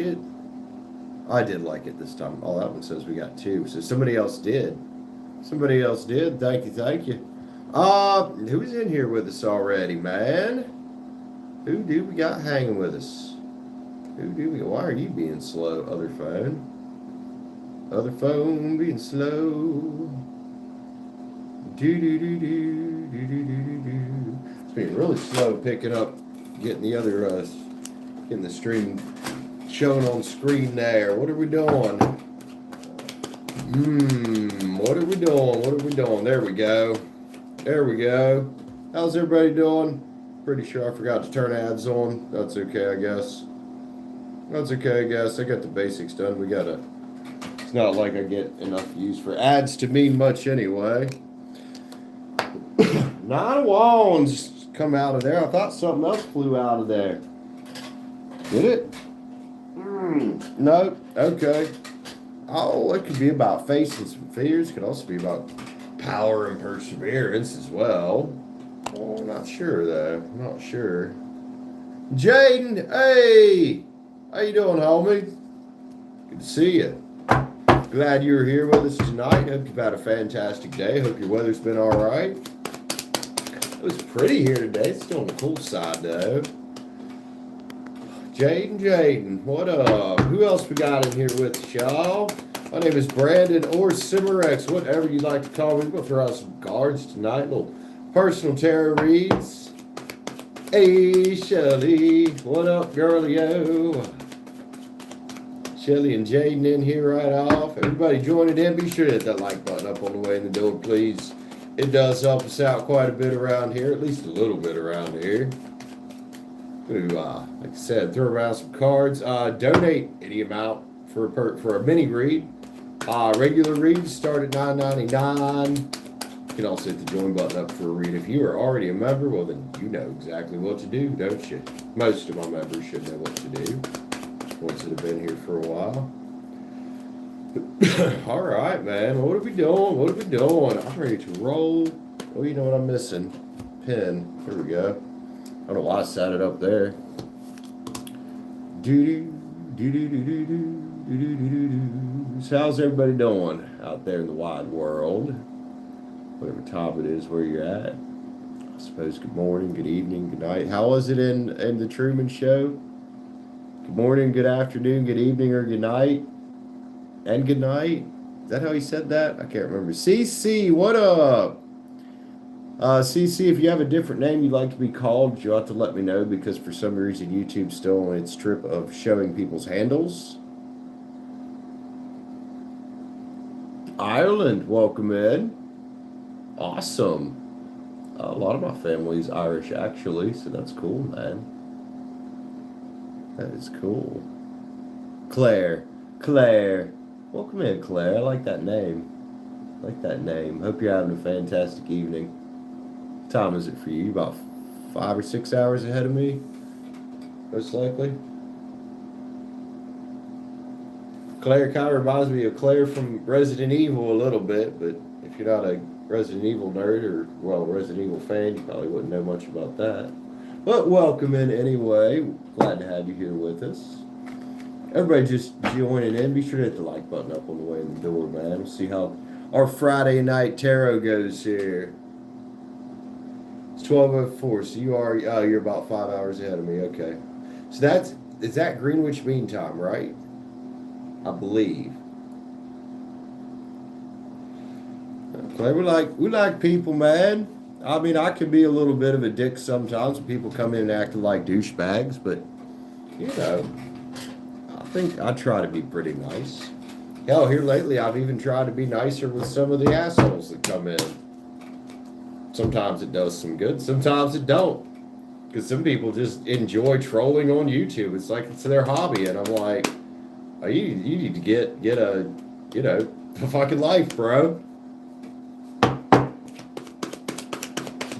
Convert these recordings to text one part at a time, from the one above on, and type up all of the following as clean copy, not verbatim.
it? I did like it this time. Oh, that one says we got 2. So somebody else did. Somebody else did. Thank you, thank you. Who's in here with us already, man? Who do we got hanging with us? Who do we? Why are you being slow, other phone? Other phone being slow. Do do do do do do do do. It's being really slow picking up, getting the other, getting the stream shown on screen there. What are we doing? What are we doing? What are we doing? There we go. There we go. How's everybody doing? Pretty sure I forgot to turn ads on. That's okay, I guess. That's okay, I guess. I got the basics done. We gotta. It's not like I get enough use for ads to mean much anyway. 9 of Wands come out of there. I thought something else flew out of there. Did it? No. Okay. Oh, it could be about facing some fears. It could also be about power and perseverance as well. Oh, I'm not sure though. I'm not sure. Jaden, hey! How you doing, homie? Good to see you. Glad you're here with us tonight. Hope you've had a fantastic day. Hope your weather's been all right. It was pretty here today. It's still on the cool side though. Jaden, what up? Who else we got in here with us, y'all? My name is Brandon or Cimarex, whatever you'd like to call me. We're going to throw out some cards tonight. Little personal tarot reads. Hey, Shelly. What up, girlio? Shelly and Jaden in here right off. Everybody joining in. Be sure to hit that like button up on the way in the door, please. It does help us out quite a bit around here. At least a little bit around here. Ooh, like I said, throw around some cards. Donate any amount for a mini read. Regular reads start at $9.99. You can also hit the join button up for a read. If you are already a member, well then you know exactly what to do, don't you? Most of my members should know what to do. Ones that have been here for a while. All right, man. What are we doing? What are we doing? I'm ready to roll. Oh, you know what I'm missing? Pen. Here we go. I don't know why I set it up there. So how's everybody doing out there in the wide world? Whatever time it is where you're at. I suppose good morning, good evening, good night. How was it in the Truman Show? Good morning, good afternoon, good evening, or good night. And good night. Is that how he said that? I can't remember. CC, what up? CC, if you have a different name you'd like to be called, you'll have to let me know because for some reason YouTube's still on its trip of showing people's handles. Ireland, welcome in. Awesome. A lot of my family's Irish actually, so that's cool, man. That is cool. Claire. Welcome in, Claire. I like that name. Hope you're having a fantastic evening. What time is it for you? About 5 or 6 hours ahead of me, most likely. Claire kind of reminds me of Claire from Resident Evil a little bit, but if you're not a Resident Evil nerd or, well, Resident Evil fan, you probably wouldn't know much about that. But welcome in anyway. Glad to have you here with us. Everybody just joining in. Be sure to hit the like button up on the way in the door, man. We'll see how our Friday night tarot goes here. It's 12:04, so you're about 5 hours ahead of me. Okay, so is that Greenwich Mean Time, right? I believe. Okay, we like people, man. I mean, I can be a little bit of a dick sometimes when people come in acting like douchebags, but you know, I think I try to be pretty nice. Hell, here lately, I've even tried to be nicer with some of the assholes that come in. Sometimes it does some good, sometimes it don't. Because some people just enjoy trolling on YouTube. It's like it's their hobby, and I'm like, oh, you need to get a fucking life, bro.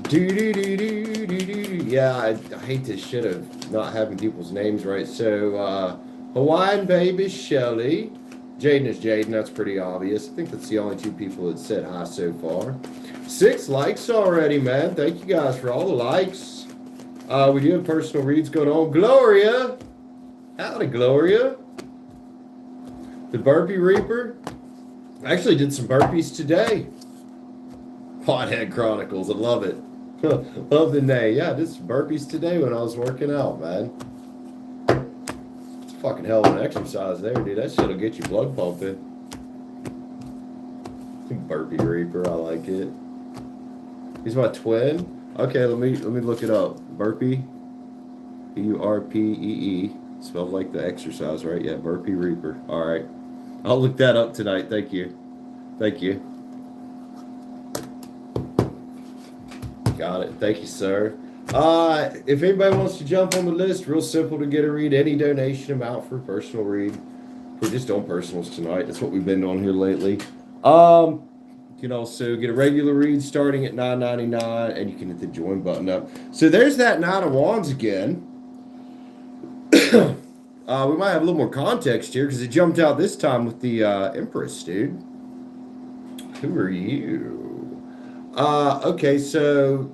Yeah, I hate this shit of not having people's names right. So, Hawaiian baby Shelly. Jaden is Jaden, that's pretty obvious. I think that's the only 2 people that said hi so far. 6 likes already, man. Thank you guys for all the likes. We do have personal reads going on. Gloria! Howdy, Gloria. The Burpee Reaper. I actually did some burpees today. Pothead Chronicles. I love it. Love the name. Yeah, I did some burpees today when I was working out, man. It's a fucking hell of an exercise there, dude. That shit'll get your blood pumping. Burpee Reaper, I like it. He's my twin. Okay, let me look it up. Burpee. Burpee. Spelled like the exercise, right? Yeah, Burpee Reaper. All right. I'll look that up tonight. Thank you. Thank you. Got it. Thank you, sir. If anybody wants to jump on the list, real simple to get a read. Any donation amount for a personal read. We're just on personals tonight. That's what we've been doing here lately. You can also get a regular read starting at $9.99, and you can hit the join button up. So there's that Nine of Wands again. We might have a little more context here because it jumped out this time with the Empress, dude. Who are you? Okay, so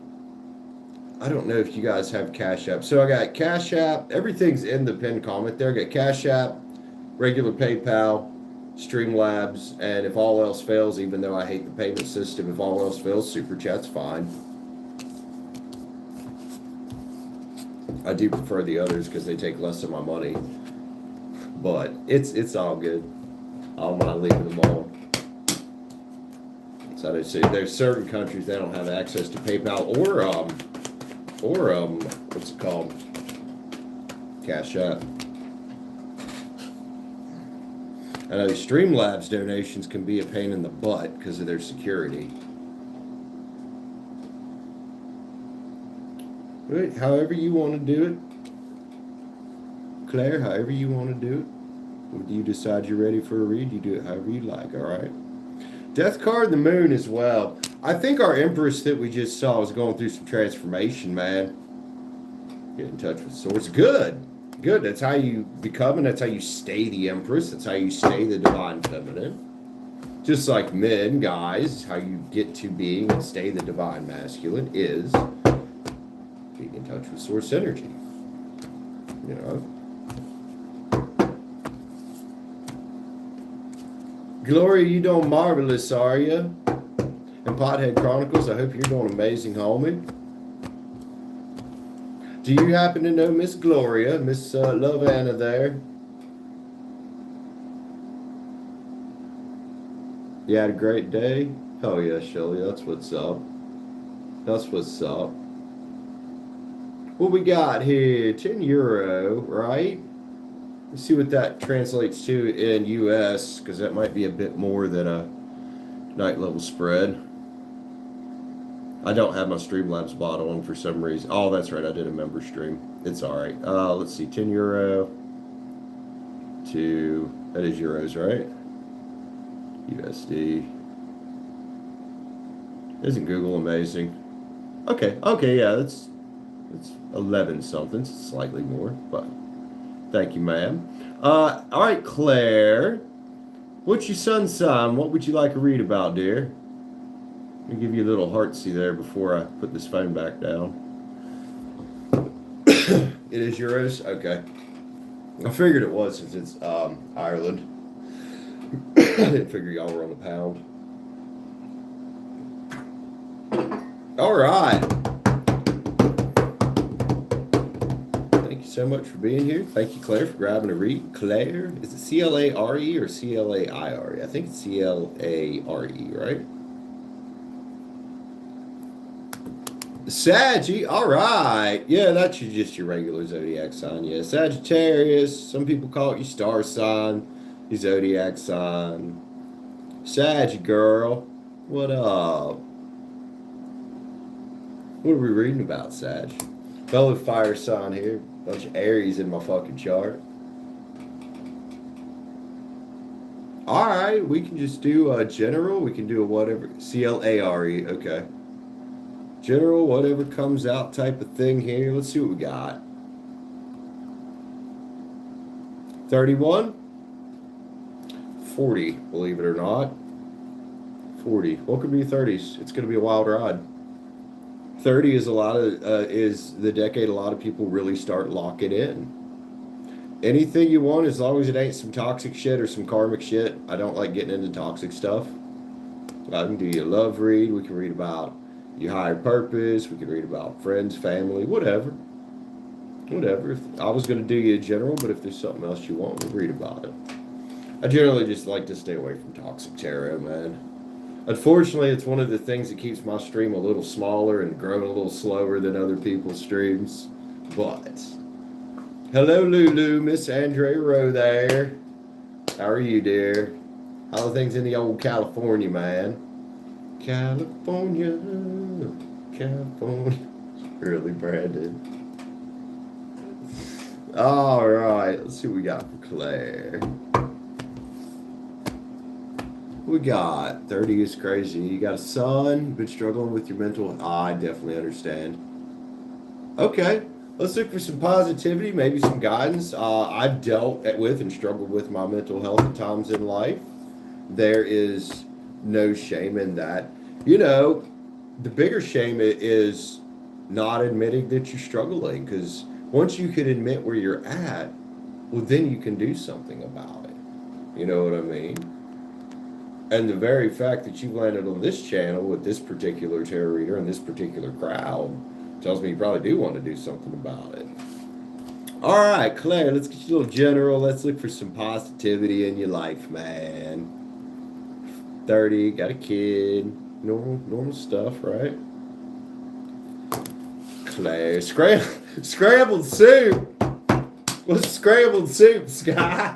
I don't know if you guys have Cash App. So I got Cash App. Everything's in the pinned comment there. I got Cash App, regular PayPal, Streamlabs, and if all else fails, even though I hate the payment system, if all else fails, Super Chat's fine. I do prefer the others because they take less of my money. But it's all good. I don't mind leaving them all. So they say there's certain countries that don't have access to PayPal or what's it called? Cash App. I know Streamlabs donations can be a pain in the butt because of their security. But however you want to do it, Claire, however you want to do it. When you decide you're ready for a read, you do it however you like, all right? Death card, the moon as well. I think our Empress that we just saw was going through some transformation, man. Get in touch with Swords. Good. Good. That's how you become, and that's how you stay the Empress. That's how you stay the Divine Feminine. Just like men, guys, how you get to being and stay the Divine Masculine is being in touch with Source energy. You know? Gloria, you doing marvelous, are you? And Pothead Chronicles, I hope you're doing amazing, homie. Do you happen to know Miss Gloria, Miss Love Anna there? You had a great day? Oh yeah, Shelly, that's what's up. That's what's up. What we got here? €10, right? Let's see what that translates to in US, because that might be a bit more than a night level spread. I don't have my Streamlabs bot on for some reason. Oh, that's right. I did a member stream. It's all right. Let's see. €10 to, that is euros, right? USD. Isn't Google amazing? Okay. Okay. Yeah, it's 11 something. It's slightly more, but thank you, ma'am. All right, Claire. What's your sun sign? What would you like to read about, dear? Let me give you a little heartsy there before I put this phone back down. It is euros? Okay. I figured it was since it's Ireland. I didn't figure y'all were on the pound. All right. Thank you so much for being here. Thank you, Claire, for grabbing a read. Claire, is it Clare or Claire? I think it's Clare, right? Saggy, all right. Yeah, that's just your regular zodiac sign. Yeah, Sagittarius. Some people call it your star sign, your zodiac sign. Saggy girl, what up? What are we reading about, Sag? Fellow fire sign here. Bunch of Aries in my fucking chart. All right, we can just do a general. We can do a whatever. Clare, okay. General, whatever comes out type of thing here. Let's see what we got. 31. 40, believe it or not. 40. What could be 30s? It's going to be a wild ride. 30 is is the decade a lot of people really start locking in. Anything you want, as long as it ain't some toxic shit or some karmic shit. I don't like getting into toxic stuff. I can do you a love read. We can read about your higher purpose. We can read about friends, family, whatever. Whatever. If I was going to do you a general, but if there's something else you want, we'll read about it. I generally just like to stay away from toxic tarot, man. Unfortunately, it's one of the things that keeps my stream a little smaller and growing a little slower than other people's streams. But hello, Lulu, Miss Andre Rowe there. How are you, dear? How are things in the old California, man? California. Really, Brandon? All right, let's see what we got for Claire. We got 30 is crazy. You got a son, been struggling with your mental. I definitely understand. Okay, let's look for some positivity, maybe some guidance. I've dealt with and struggled with my mental health at times in life. There is no shame in that. You know, the bigger shame is not admitting that you're struggling, because once you can admit where you're at, well, then you can do something about it. You know what I mean? And the very fact that you landed on this channel with this particular tarot reader and this particular crowd tells me you probably do want to do something about it. All right, Claire, let's get you a little general. Let's look for some positivity in your life, man. 30, got a kid, normal stuff, right? Claire, scrambled soup. What's scrambled soup, Sky?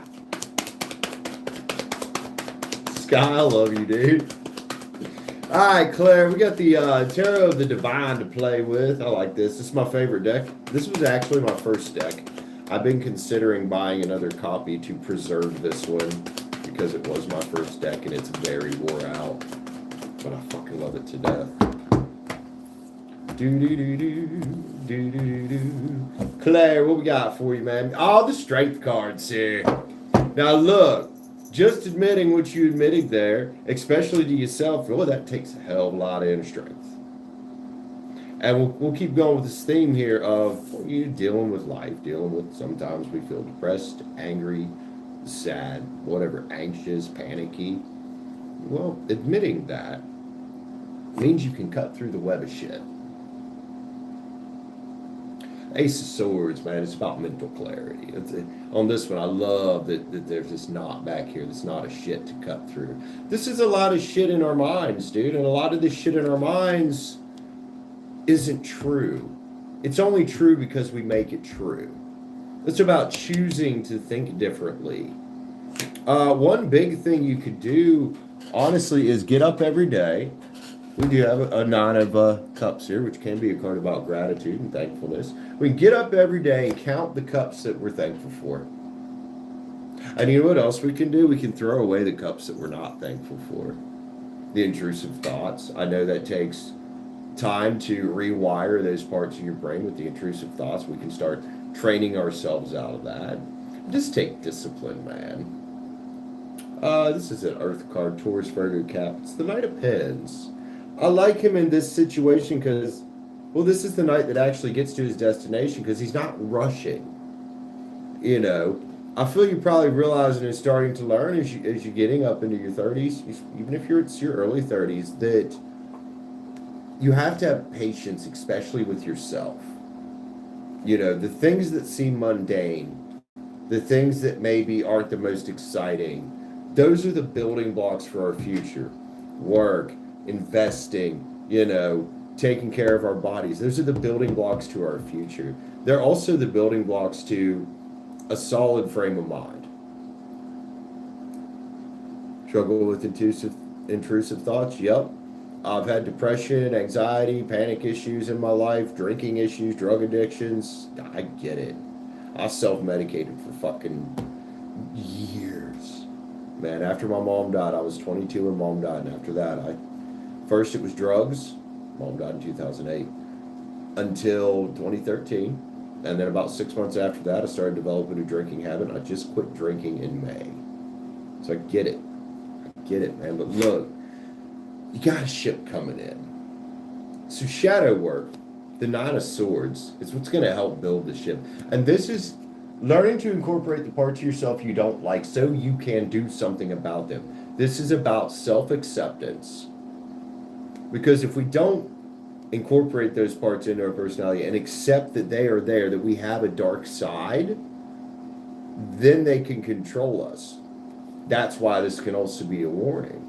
Sky, I love you, dude. All right, Claire, we got the Tarot of the Divine to play with. I like this. This is my favorite deck. This was actually my first deck. I've been considering buying another copy to preserve this one because it was my first deck and it's very wore out. But I fucking love it to death. Claire, what we got for you, man? Oh, the strength cards here. Now look. Just admitting what you admitted there, especially to yourself, well, that takes a hell of a lot of inner strength. And we'll keep going with this theme here of you dealing with life, dealing with sometimes we feel depressed, angry, sad, whatever, anxious, panicky. Well, admitting that means you can cut through the web of shit. Ace of Swords, man, it's about mental clarity. On this one, I love that there's this knot back here. That's not a shit to cut through. This is a lot of shit in our minds, dude. And a lot of this shit in our minds isn't true. It's only true because we make it true. It's about choosing to think differently. One big thing you could do, honestly, is get up every day. We do have a 9 of cups here, which can be a card about gratitude and thankfulness. We can get up every day and count the cups that we're thankful for. And you know what else we can do? We can throw away the cups that we're not thankful for. The intrusive thoughts. I know that takes time to rewire those parts of your brain with the intrusive thoughts. We can start training ourselves out of that. Just take discipline, man. This is an Earth card, Taurus, Virgo, Cap. It's the Knight of Pens. I like him in this situation because, well, this is the knight that actually gets to his destination because he's not rushing. You know, I feel you're probably realizing and starting to learn as you're getting up into your 30s, even if it's your early 30s, that you have to have patience, especially with yourself. You know, the things that seem mundane, the things that maybe aren't the most exciting, those are the building blocks for our future. Work, investing, you know, taking care of our bodies. Those are the building blocks to our future. They're also the building blocks to a solid frame of mind. Struggle with intrusive thoughts? Yep. I've had depression, anxiety, panic issues in my life, drinking issues, drug addictions. I get it. I self-medicated for fucking years. Man, after my mom died, I was 22 when mom died. And after that, first it was drugs. Mom died in 2008. Until 2013. And then about 6 months after that, I started developing a drinking habit. I just quit drinking in May. So I get it. I get it, man. But look, you got a ship coming in. So shadow work, the 9 of Swords, is what's going to help build the ship. And this is Learning to incorporate the parts of yourself you don't like so you can do something about them. This is about self-acceptance. Because if we don't incorporate those parts into our personality and accept that they are there, that we have a dark side, then they can control us. That's why this can also be a warning.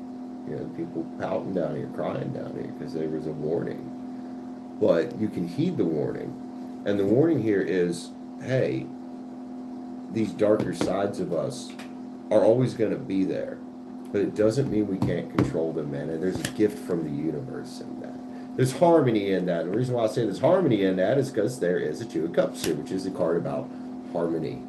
You know, people pouting down here, crying down here because there was a warning. But you can heed the warning. And the warning here is, hey, these darker sides of us are always going to be there. But it doesn't mean we can't control them, man. And there's a gift from the universe in that. There's harmony in that. And the reason why I say there's harmony in that is because there is a Two of Cups here, which is a card about harmony.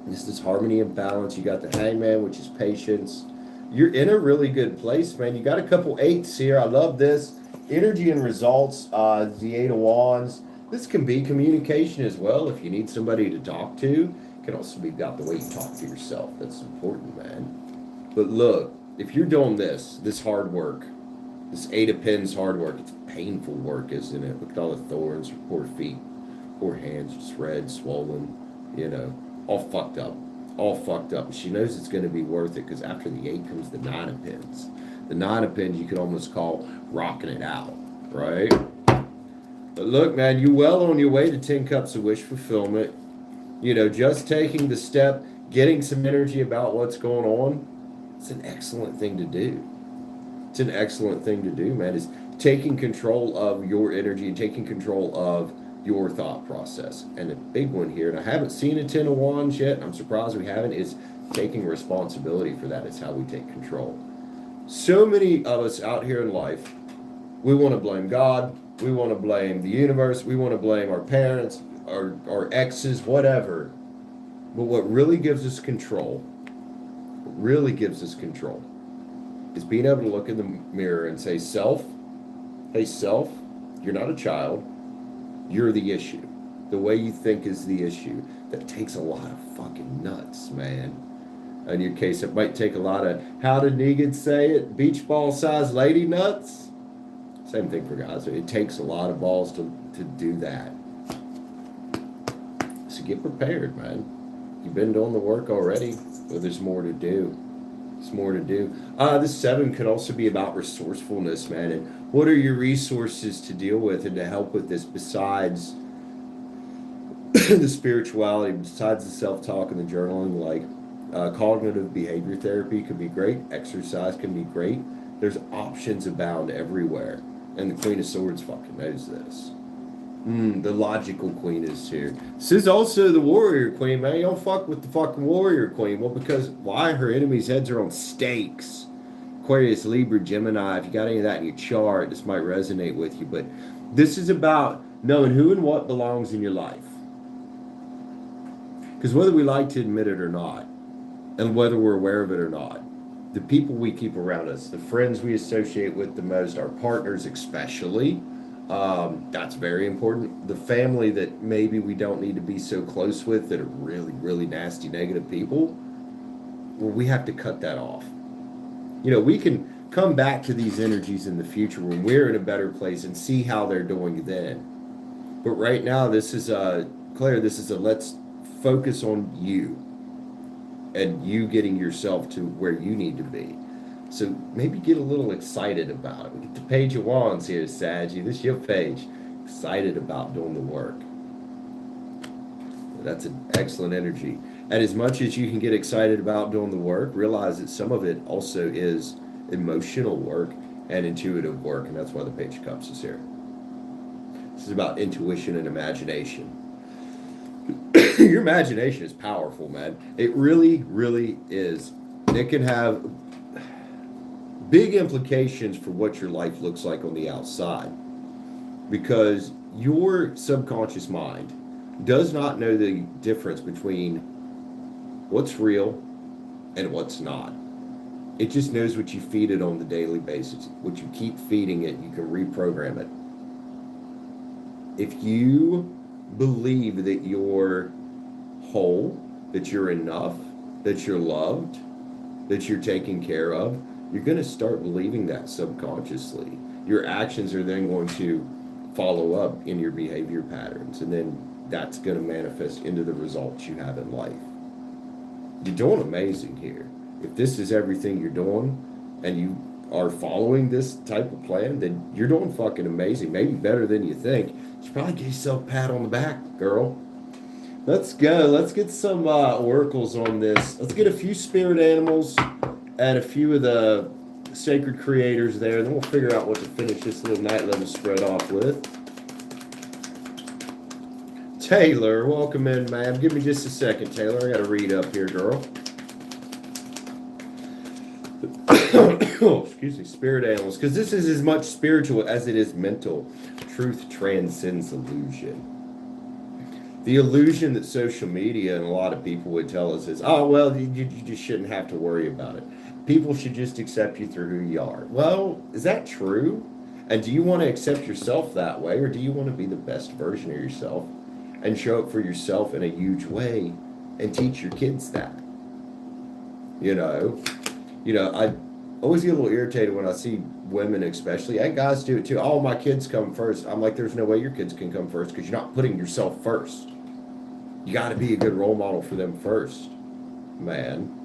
This is harmony and balance. You got the Hangman, which is patience. You're in a really good place, man. You got a couple eights here. I love this. Energy and results, the Eight of Wands. This can be communication as well if you need somebody to talk to. It can also be about the way you talk to yourself. That's important, man. But look, if you're doing this hard work, this Eight of Pens hard work, it's painful work, isn't it? Look at all the thorns, poor feet, poor hands, just red, swollen, you know, all fucked up. All fucked up. She knows it's going to be worth it because after the 8 comes the 9 of Pens. The 9 of Pens you could almost call rocking it out, right? But look, man, you're well on your way to 10 Cups of wish fulfillment. You know, just taking the step, getting some energy about what's going on, it's an excellent thing to do. It's an excellent thing to do, man. Is taking control of your energy and taking control of your thought process. And the big one here, and I haven't seen a 10 of Wands yet, and I'm surprised we haven't, is taking responsibility for that. It's how we take control. So many of us out here in life, we want to blame God, we want to blame the universe, we want to blame our parents, our exes, whatever. But what really gives us control, is being able to look in the mirror and say, self, hey self, you're not a child, you're the issue. The way you think is the issue. That takes a lot of fucking nuts, man. In your case, it might take a lot of, how did Negan say it? Beach ball size lady nuts? Same thing for guys. It takes a lot of balls to do that. So get prepared, man. You've been doing the work already, but there's more to do. There's more to do. This 7 could also be about resourcefulness, man. And what are your resources to deal with and to help with this besides the spirituality, besides the self-talk and the journaling? Like cognitive behavior therapy could be great. Exercise can be great. There's options abound everywhere. And the Queen of Swords fucking knows this. The logical queen is here. This is also the warrior queen, man. You don't fuck with the fucking warrior queen. Well, because why? Her enemies' heads are on stakes. Aquarius, Libra, Gemini. If you got any of that in your chart, this might resonate with you. But this is about knowing who and what belongs in your life. Because whether we like to admit it or not, and whether we're aware of it or not, the people we keep around us, the friends we associate with the most, our partners especially, that's very important. The family that maybe we don't need to be so close with, that are really, really nasty, negative people, well, we have to cut that off. You know, we can come back to these energies in the future when we're in a better place and see how they're doing then. But right now, this is Claire, this is a let's focus on you and you getting yourself to where you need to be. So maybe get a little excited about it. We get the Page of Wands here, Saggy. This is your page. Excited about doing the work. That's an excellent energy. And as much as you can get excited about doing the work, realize that some of it also is emotional work and intuitive work. And that's why the Page of Cups is here. This is about intuition and imagination. Your imagination is powerful, man. It really, really is. It can have big implications for what your life looks like on the outside, because your subconscious mind does not know the difference between what's real and what's not. It just knows what you feed it on the daily basis. What you keep feeding it, you can reprogram it. If you believe that you're whole, that you're enough, that you're loved, that you're taken care of, you're going to start believing that subconsciously. Your actions are then going to follow up in your behavior patterns. And then that's going to manifest into the results you have in life. You're doing amazing here. If this is everything you're doing and you are following this type of plan, then you're doing fucking amazing. Maybe better than you think. You should probably give yourself a pat on the back, girl. Let's go. Let's get some oracles on this. Let's get a few spirit animals and a few of the sacred creators there, and then we'll figure out what to finish this little night level spread off with. Taylor, welcome in, ma'am. Give me just a second, Taylor. I got to read up here, girl. Oh, excuse me, spirit animals, because this is as much spiritual as it is mental. Truth transcends illusion. The illusion that social media and a lot of people would tell us is, oh, well, you just shouldn't have to worry about it. People should just accept you through who you are. Well, is that true? And do you want to accept yourself that way, or do you want to be the best version of yourself and show up for yourself in a huge way and teach your kids that? You know, I always get a little irritated when I see women especially, and guys do it too. Oh, my kids come first. I'm like, there's no way your kids can come first because you're not putting yourself first. You got to be a good role model for them first, man.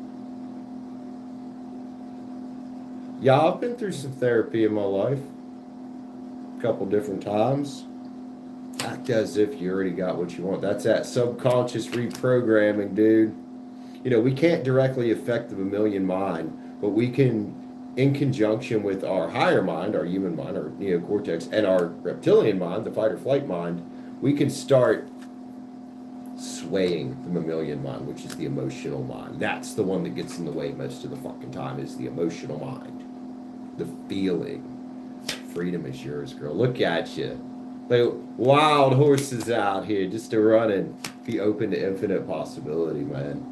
Yeah, I've been through some therapy in my life. A couple different times. Act as if you already got what you want. That's that subconscious reprogramming, dude. You know, we can't directly affect the mammalian mind, but we can, in conjunction with our higher mind, our human mind, our neocortex, and our reptilian mind, the fight or flight mind, we can start swaying the mammalian mind, which is the emotional mind. That's the one that gets in the way most of the fucking time, is the emotional mind. The feeling. Freedom is yours, girl. Look at you. Like wild horses out here just to run and be open to infinite possibility, man.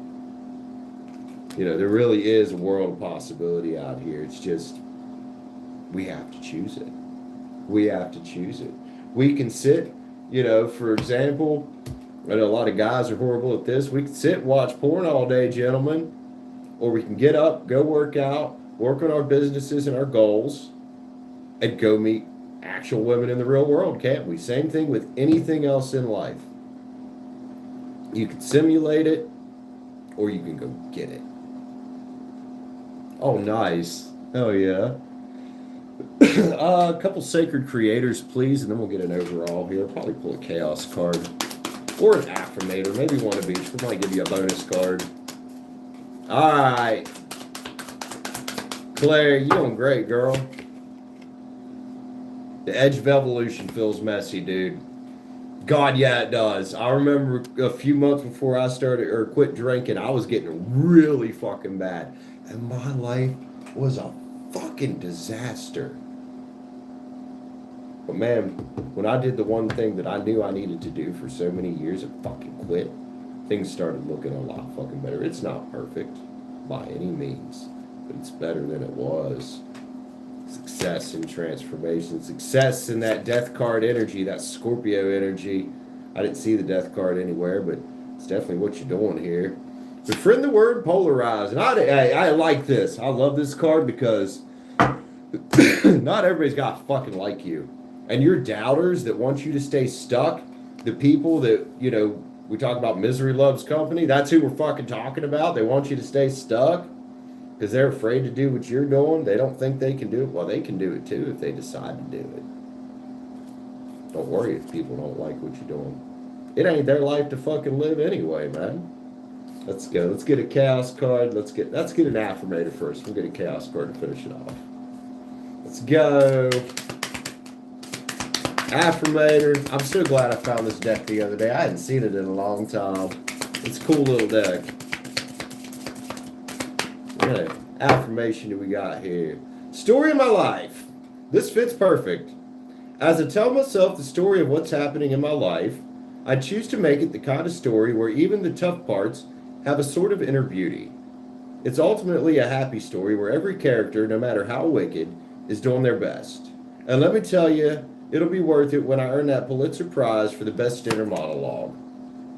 You know, there really is a world of possibility out here. It's just, we have to choose it. We have to choose it. We can sit, you know, for example, I know a lot of guys are horrible at this. We can sit and watch porn all day, gentlemen. Or we can get up, go work out, work on our businesses and our goals, and go meet actual women in the real world, can't we? Same thing with anything else in life. You can simulate it, or you can go get it. Oh, nice. Oh, yeah. A couple sacred creators, please, and then we'll get an overall here. Probably pull a chaos card. Or an affirmator, maybe one of each. We might give you a bonus card. All right. Claire, you doing great, girl. The edge of evolution feels messy, dude. God, yeah, it does. I remember a few months before I started or quit drinking, I was getting really fucking bad. And my life was a fucking disaster. But man, when I did the one thing that I knew I needed to do for so many years and fucking quit, things started looking a lot fucking better. It's not perfect by any means, but it's better than it was. Success and transformation. Success in that death card energy, that Scorpio energy. I didn't see the death card anywhere, but it's definitely what you're doing here. Befriend the word polarize. And I like this. I love this card because not everybody's got to fucking like you. And your doubters that want you to stay stuck, the people that, you know, we talk about misery loves company, that's who we're fucking talking about. They want you to stay stuck because they're afraid to do what you're doing. They don't think they can do it. Well, they can do it too if they decide to do it. Don't worry if people don't like what you're doing. It ain't their life to fucking live anyway, man. Let's go. Let's get a chaos card. Let's get an affirmator first. We'll get a chaos card to finish it off. Let's go. Affirmator. I'm so glad I found this deck the other day. I hadn't seen it in a long time. It's a cool little deck. What affirmation do we got here? Story of my life. This fits perfect. As I tell myself the story of what's happening in my life, I choose to make it the kind of story where even the tough parts have a sort of inner beauty. It's ultimately a happy story where every character, no matter how wicked, is doing their best. And let me tell you, it'll be worth it when I earn that Pulitzer Prize for the best inner monologue.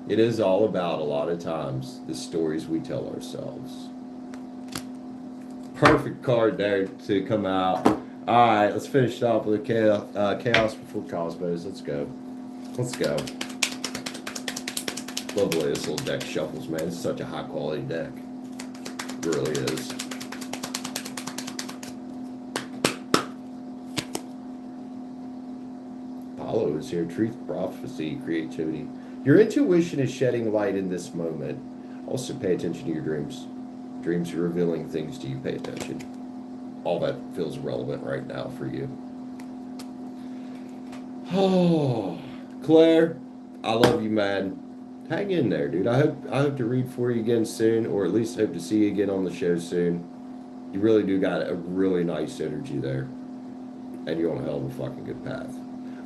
It is all about, a lot of times, the stories we tell ourselves. Perfect card there to come out. All right, let's finish it off with a chaos before cosmos. Let's go. Let's go. Love the way this little deck shuffles, man. It's such a high quality deck. It really is. Apollo is here. Truth, prophecy, creativity. Your intuition is shedding light in this moment. Also, pay attention to your dreams. Dreams are revealing things to you. Pay attention. All that feels relevant right now for you. Oh, Claire, I love you, man. Hang in there, dude. I hope to read for you again soon, or at least hope to see you again on the show soon. You really do got a really nice energy there, and you're on a hell of a fucking good path.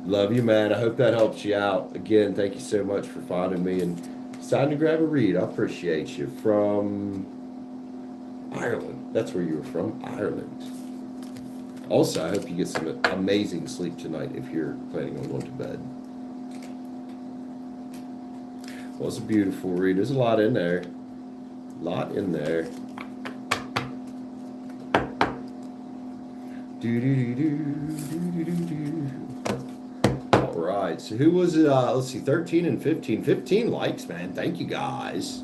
Love you, man. I hope that helps you out. Again, thank you so much for finding me and deciding to grab a read. I appreciate you. From Ireland. That's where you were from, Ireland. Also, I hope you get some amazing sleep tonight if you're planning on going to bed. Well, it's a beautiful read. There's a lot in there. A lot in there. All right. So who was it? Let's see. 13 and 15. 15 likes, man. Thank you, guys.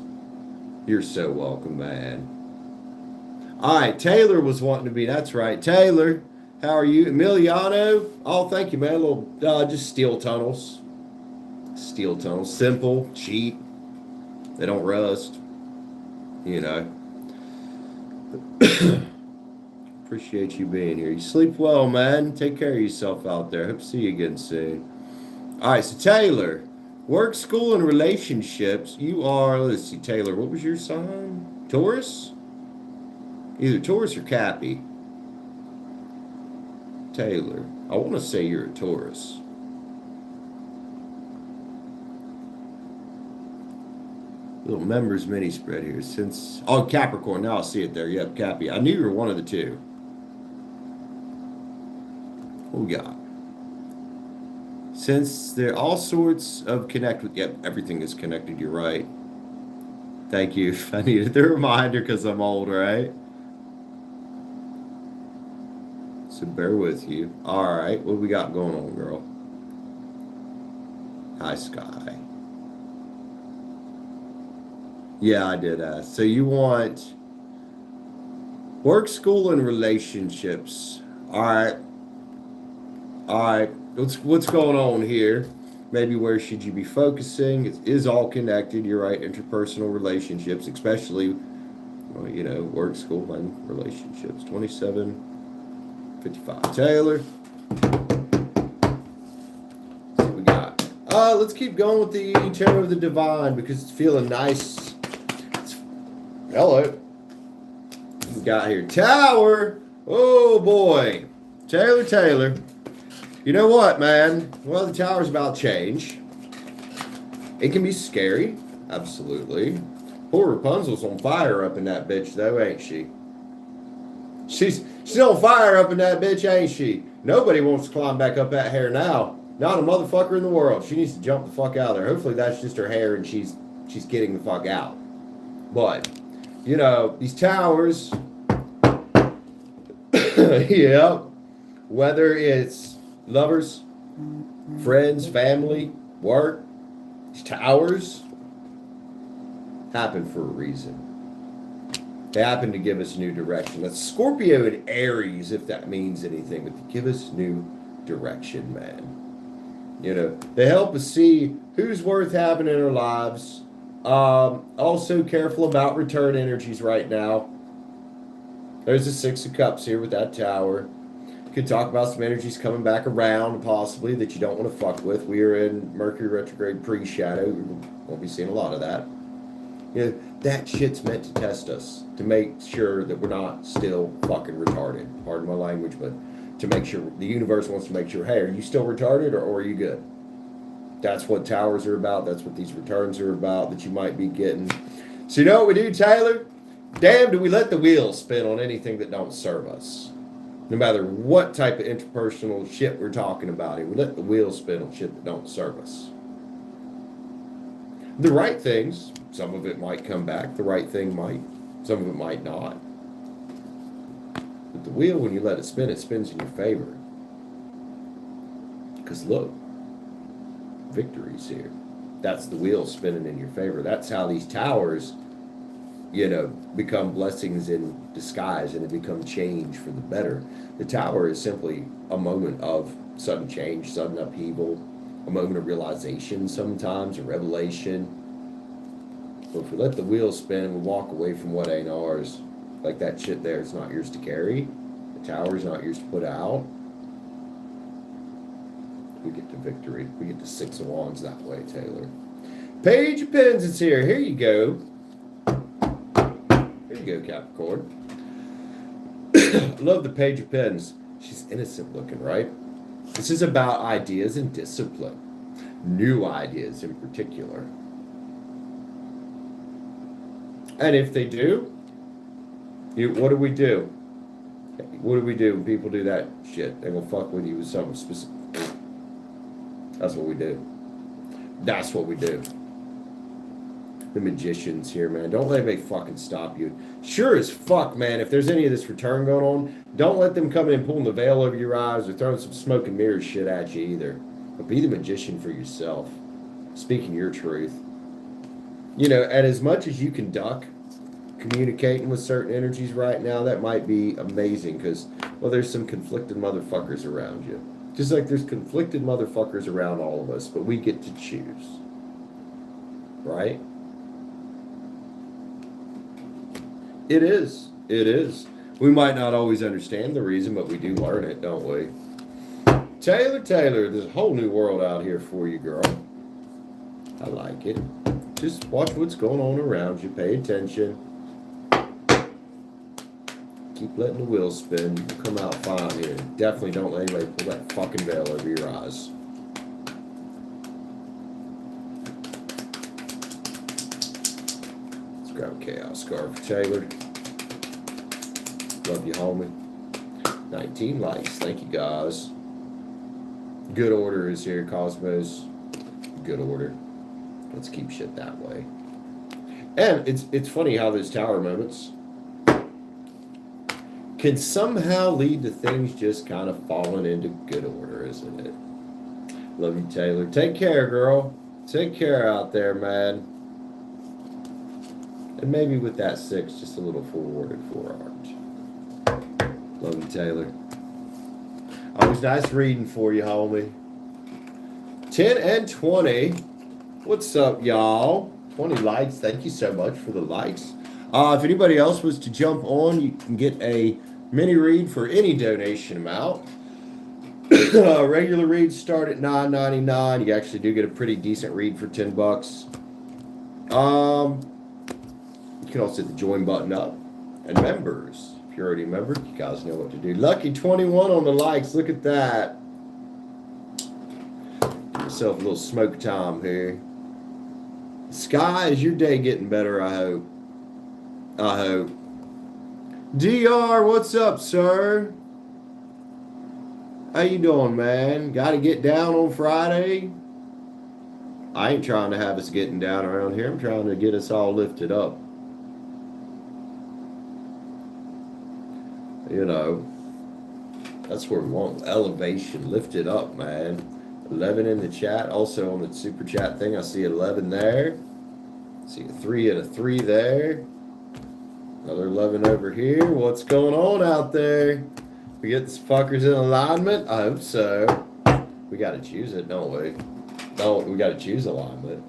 You're so welcome, man. All right. Taylor was wanting to be. That's right. Taylor, how are you? Emiliano. Oh, thank you, man. A little, just steel tunnels. Steel tunnels, simple, cheap. They don't rust. You know. Appreciate you being here. You sleep well, man. Take care of yourself out there. Hope to see you again soon. All right, so Taylor, work, school, and relationships. You are, let's see, Taylor, what was your sign? Taurus? Either Taurus or Cappy. Taylor, I want to say you're a Taurus. Little members mini spread here since, oh, Capricorn, now I see it there. Yep, Cappy. I knew you were one of the two. What we got? Since there are all sorts of connect with, yep, everything is connected, you're right. Thank you. I needed the reminder because I'm old, right? So bear with you. All right, what do we got going on, girl? Hi, Sky. Yeah, I did ask. So you want work, school, and relationships. All right. All right. What's going on here? Maybe where should you be focusing? It is all connected. You're right. Interpersonal relationships, especially, well, you know, work, school, and relationships. 27:55. Taylor. Let's see what we got. Let's keep going with the Tarot of the Divine because it's feeling nice. Hello. We got here Tower. Oh boy. Taylor. You know what, man? Well, the Tower's about change. It can be scary. Absolutely. Poor Rapunzel's on fire up in that bitch, though, ain't she? She's on fire up in that bitch, ain't she? Nobody wants to climb back up that hair now. Not a motherfucker in the world. She needs to jump the fuck out of there. Hopefully that's just her hair and she's getting the fuck out. But, you know, these towers, yeah, whether it's lovers, friends, family, work, these towers happen for a reason. They happen to give us new direction. That's Scorpio and Aries, if that means anything, but to give us new direction, man. You know, they help us see who's worth having in our lives. Also careful about return energies right now. There's the Six of Cups here with that Tower. Could talk about some energies coming back around, possibly, that you don't want to fuck with. We are in Mercury retrograde pre-shadow. We won't be seeing a lot of that. You know, that shit's meant to test us, to make sure that we're not still fucking retarded. Pardon my language, but to make sure, the universe wants to make sure, hey, are you still retarded or are you good? That's what towers are about. That's what these returns are about that you might be getting. So you know what we do, Taylor? Damn, do we let the wheels spin on anything that don't serve us? No matter what type of interpersonal shit we're talking about here, we let the wheels spin on shit that don't serve us. The right things, some of it might come back. The right thing might. Some of it might not. But the wheel, when you let it spins in your favor. Because look, victory's here. that's the wheel spinning in your favor. That's how these towers, become blessings in disguise, and it become change for the better. The tower is simply a moment of sudden change, sudden upheaval, a moment of realization sometimes, a revelation. But if we let the wheel spin and we walk away from what ain't ours, like that shit there, it's not yours to carry. The tower's not yours to put out. We get to victory. We get to 6 of Wands that way, Taylor. Page of Pens is here. Here you go. Here you go, Capricorn. Love the Page of Pens. She's innocent looking, right? This is about ideas and discipline. New ideas in particular. And if they do, what do we do? What do we do when people do that shit? They're gonna fuck with you with something specific. That's what we do. That's what we do. The magicians here, man. Don't let anybody fucking stop you. Sure as fuck, man, if there's any of this return going on, don't let them come in and pulling the veil over your eyes or throwing some smoke and mirrors shit at you either. But be the magician for yourself. Speaking your truth. And as much as you can duck communicating with certain energies right now, that might be amazing because, well, there's some conflicted motherfuckers around you. Just like there's conflicted motherfuckers around all of us, but we get to choose. Right? It is. It is. We might not always understand the reason, but we do learn it, don't we? Taylor, there's a whole new world out here for you, girl. I like it. Just watch what's going on around you. Pay attention. Keep letting the wheel spin. You'll come out fine here. Definitely don't let anybody pull that fucking veil over your eyes. Let's grab a chaos card for Taylor. Love you, homie. 19 likes. Thank you, guys. Good order is here, Cosmos. Good order. Let's keep shit that way. And it's funny how those tower moments can somehow lead to things just kind of falling into good order, isn't it? Love you, Taylor. Take care, girl. Take care out there, man. And maybe with that 6, just a little forwarded forearms. Love you, Taylor. Always nice reading for you, homie. 10 and 20. What's up, y'all? 20 likes. Thank you so much for the likes. If anybody else was to jump on, you can get a mini read for any donation amount. Regular reads start at $9.99. You actually do get a pretty decent read for $10. You can also hit the join button up. And members, if you're already a member, you guys know what to do. Lucky 21 on the likes. Look at that. Give yourself a little smoke time here. Sky, is your day getting better, I hope. I hope. DR, what's up, sir? How you doing, man? Got to get down on Friday? I ain't trying to have us getting down around here. I'm trying to get us all lifted up. That's where we want elevation lifted up, man. 11 in the chat. Also on the super chat thing, I see 11 there. See a 3 and a 3 there. Another 11 over here. What's going on out there? We get these fuckers in alignment? I hope so. We got to choose it, don't we? We got to choose alignment.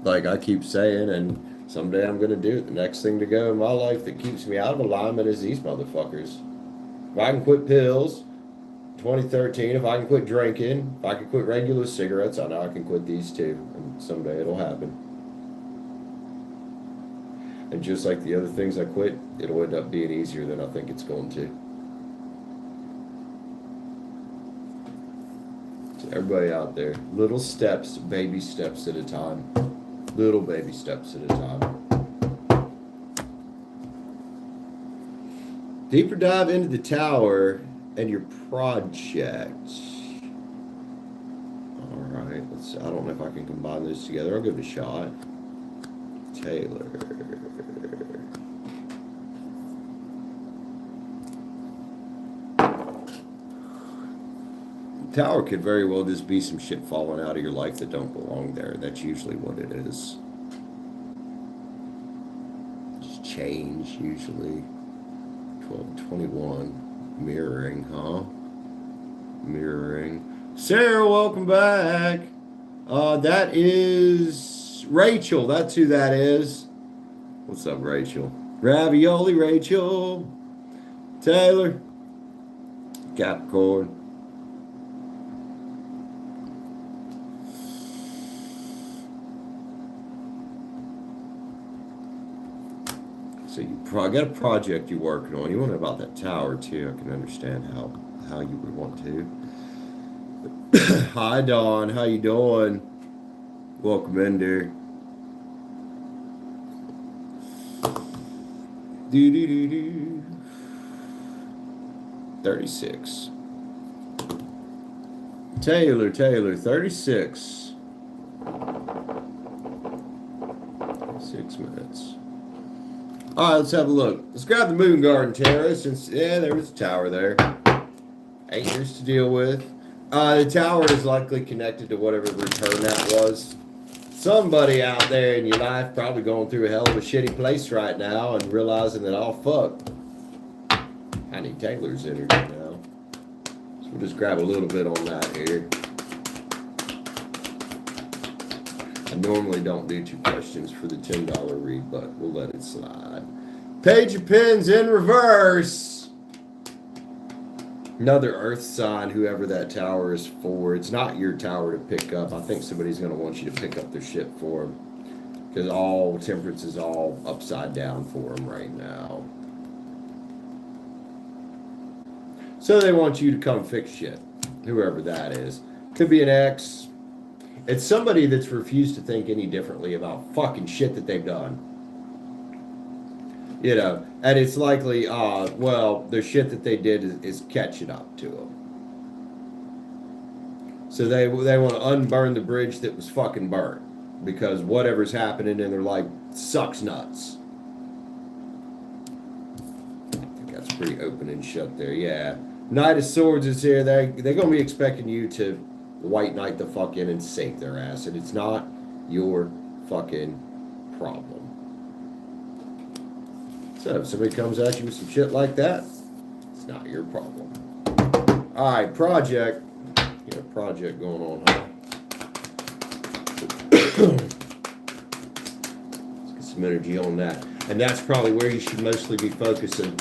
Like I keep saying, and someday I'm going to do it. The next thing to go in my life that keeps me out of alignment is these motherfuckers. If I can quit pills, 2013, if I can quit drinking, if I can quit regular cigarettes, I know I can quit these too. And someday it'll happen. And just like the other things I quit, it'll end up being easier than I think it's going to. So everybody out there, little steps, baby steps at a time. Little baby steps at a time. Deeper dive into the tower and your project. All right, I don't know if I can combine those together. I'll give it a shot. Taylor. Tower could very well just be some shit falling out of your life that don't belong there. That's usually what it is. Just change, usually. 1221. Mirroring, huh? Mirroring. Sarah, welcome back. That is Rachel. That's who that is. What's up, Rachel? Ravioli, Rachel. Taylor. Capricorn. So you got a project you're working on. You want to know about that tower too. I can understand how you would want to. Hi, Dawn. How you doing? Welcome in, dear. Do. 36. Taylor, 36. 6 minutes. All right, let's have a look. Let's grab the Moon Garden Terrace. Yeah, there was a tower there. 8 years to deal with. The tower is likely connected to whatever return that was. Somebody out there in your life probably going through a hell of a shitty place right now and realizing that, oh, fuck, I need Taylor's energy now. So we'll just grab a little bit on that here. I normally don't do 2 questions for the $10 read, but we'll let it slide. Page of Pens in reverse. Another earth sign, whoever that tower is for. It's not your tower to pick up. I think somebody's going to want you to pick up their shit for them. Because all Temperance is all upside down for them right now. So they want you to come fix shit. Whoever that is. Could be an ex. It's somebody that's refused to think any differently about fucking shit that they've done. You know, and it's likely, well, the shit that they did is catching up to them. So they want to unburn the bridge that was fucking burnt. Because whatever's happening in their life sucks nuts. I think that's pretty open and shut there, yeah. Knight of Swords is here. They're going to be expecting you to white knight the fuck in and save their ass. And it's not your fucking problem. So if somebody comes at you with some shit like that, it's not your problem. All right, project. You got a project going on, huh? Let's get some energy on that. And that's probably where you should mostly be focusing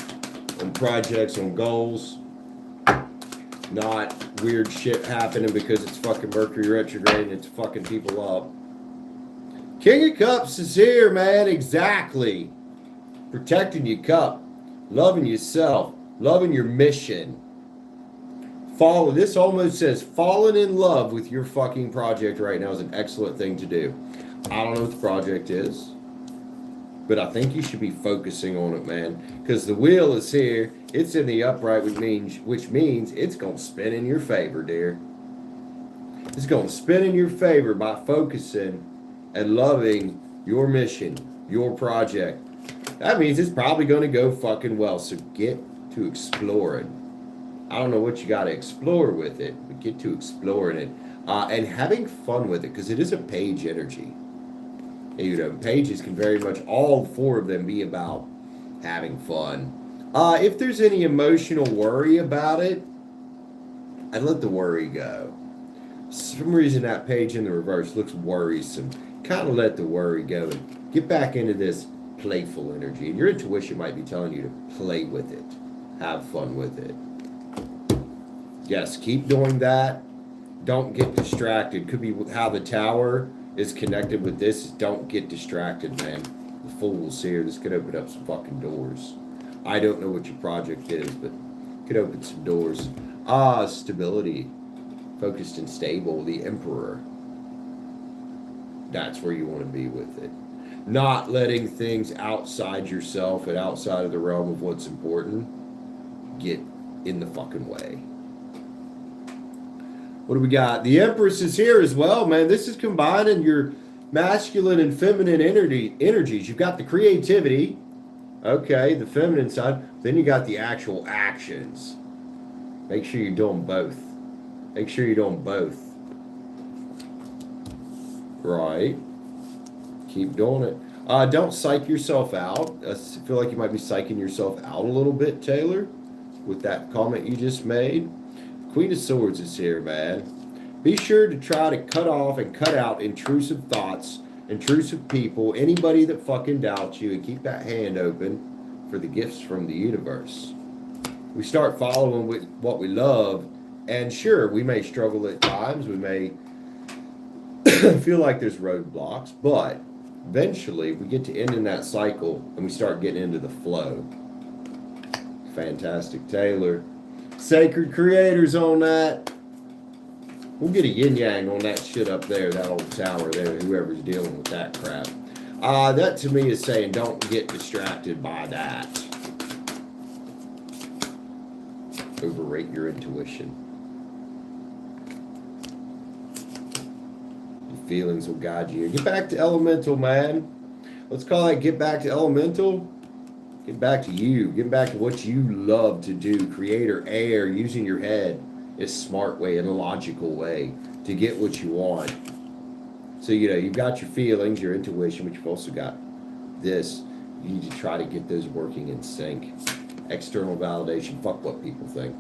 on projects, on goals. Not weird shit happening because it's fucking Mercury retrograde and it's fucking people up. King of Cups is here, man. Exactly. Protecting your cup, loving yourself, loving your mission. This almost says falling in love with your fucking project right now is an excellent thing to do. I don't know what the project is, but I think you should be focusing on it, man. Because the wheel is here, it's in the upright, which means it's going to spin in your favor, dear. It's going to spin in your favor by focusing and loving your mission, your project. That means it's probably going to go fucking well. So get to exploring. I don't know what you got to explore with it, but get to exploring it. And having fun with it, because it is a page energy. You know, pages can very much, all 4 of them, be about having fun. If there's any emotional worry about it, I'd let the worry go. For some reason that page in the reverse looks worrisome. Kind of let the worry go and get back into this playful energy. And your intuition might be telling you to play with it. Have fun with it. Yes, keep doing that. Don't get distracted. Could be how the tower is connected with this. Don't get distracted, man. The Fool's here. This could open up some fucking doors. I don't know what your project is, but it could open some doors. Stability. Focused and stable. The Emperor. That's where you want to be with it. Not letting things outside yourself and outside of the realm of what's important get in the fucking way. What do we got? The Empress is here as well, man. This is combining your masculine and feminine energies. You've got the creativity, okay, the feminine side. Then you got the actual actions. Make sure you're doing both. Make sure you're doing both. Right. Keep doing it. Don't psych yourself out. I feel like you might be psyching yourself out a little bit, Taylor, with that comment you just made. Queen of Swords is here, man. Be sure to try to cut off and cut out intrusive thoughts, intrusive people, anybody that fucking doubts you, and keep that hand open for the gifts from the universe. We start following with what we love, and sure, we may struggle at times. We may feel like there's roadblocks, but eventually we get to end in that cycle and we start getting into the flow. Fantastic, Taylor. Sacred creators on that. We'll get a yin yang on that shit up there, that old tower there, whoever's dealing with that crap. That to me is saying don't get distracted by that. Overrate your intuition. Feelings will guide you. Get back to elemental, man. Let's call it get back to elemental. Get back to you. Get back to what you love to do. Creator air, using your head in a smart way, in a logical way to get what you want. So, you've got your feelings, your intuition, but you've also got this. You need to try to get those working in sync. External validation. Fuck what people think.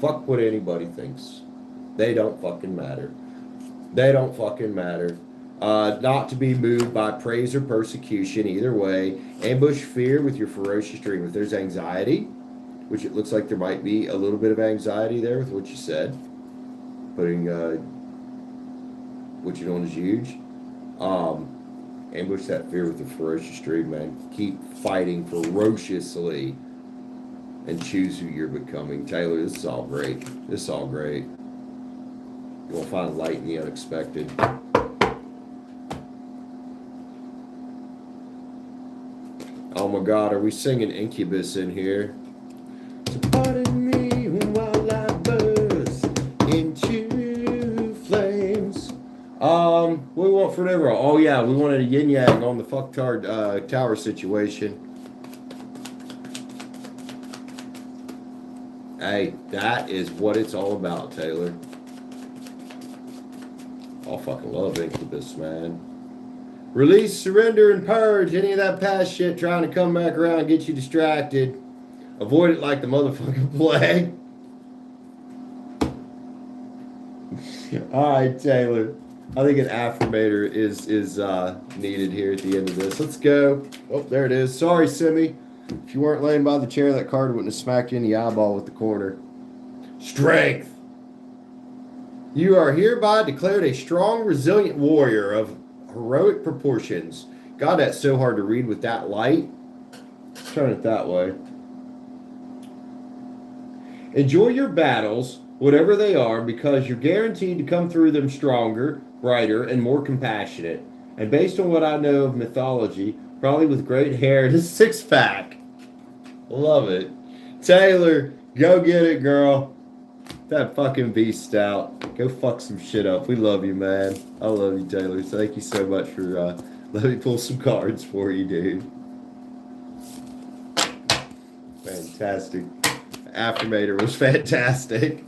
Fuck what anybody thinks. They don't fucking matter. They don't fucking matter. Not to be moved by praise or persecution, either way. Ambush fear with your ferocious dream. If there's anxiety, which it looks like there might be a little bit of anxiety there with what you said, putting what you're doing is huge. Ambush that fear with the ferocious dream, man. Keep fighting ferociously and choose who you're becoming. Taylor, this is all great. This is all great. You will find light in the unexpected. Oh my God, are we singing Incubus in here? So pardon me while I burst into flames. What do we want for never? Oh yeah, we wanted a yin yang on the fucktard tower situation. Hey, that is what it's all about, Taylor. I fucking love Incubus, man. Release, surrender, and purge any of that past shit trying to come back around and get you distracted. Avoid it like the motherfucking plague. All right, Taylor. I think an affirmator is needed here at the end of this. Let's go. Oh, there it is. Sorry, Simi. If you weren't laying by the chair, that card wouldn't have smacked you in the eyeball with the corner. Strength. You are hereby declared a strong, resilient warrior of heroic proportions. God, that's so hard to read with that light. Turn it that way. Enjoy your battles, whatever they are, because you're guaranteed to come through them stronger, brighter, and more compassionate. And based on what I know of mythology, probably with great hair and a six-pack. Love it. Taylor, go get it, girl. That fucking beast out. Go fuck some shit up. We love you, man. I love you, Taylor. So thank you so much for letting me pull some cards for you, dude. Fantastic. Affirmator was fantastic.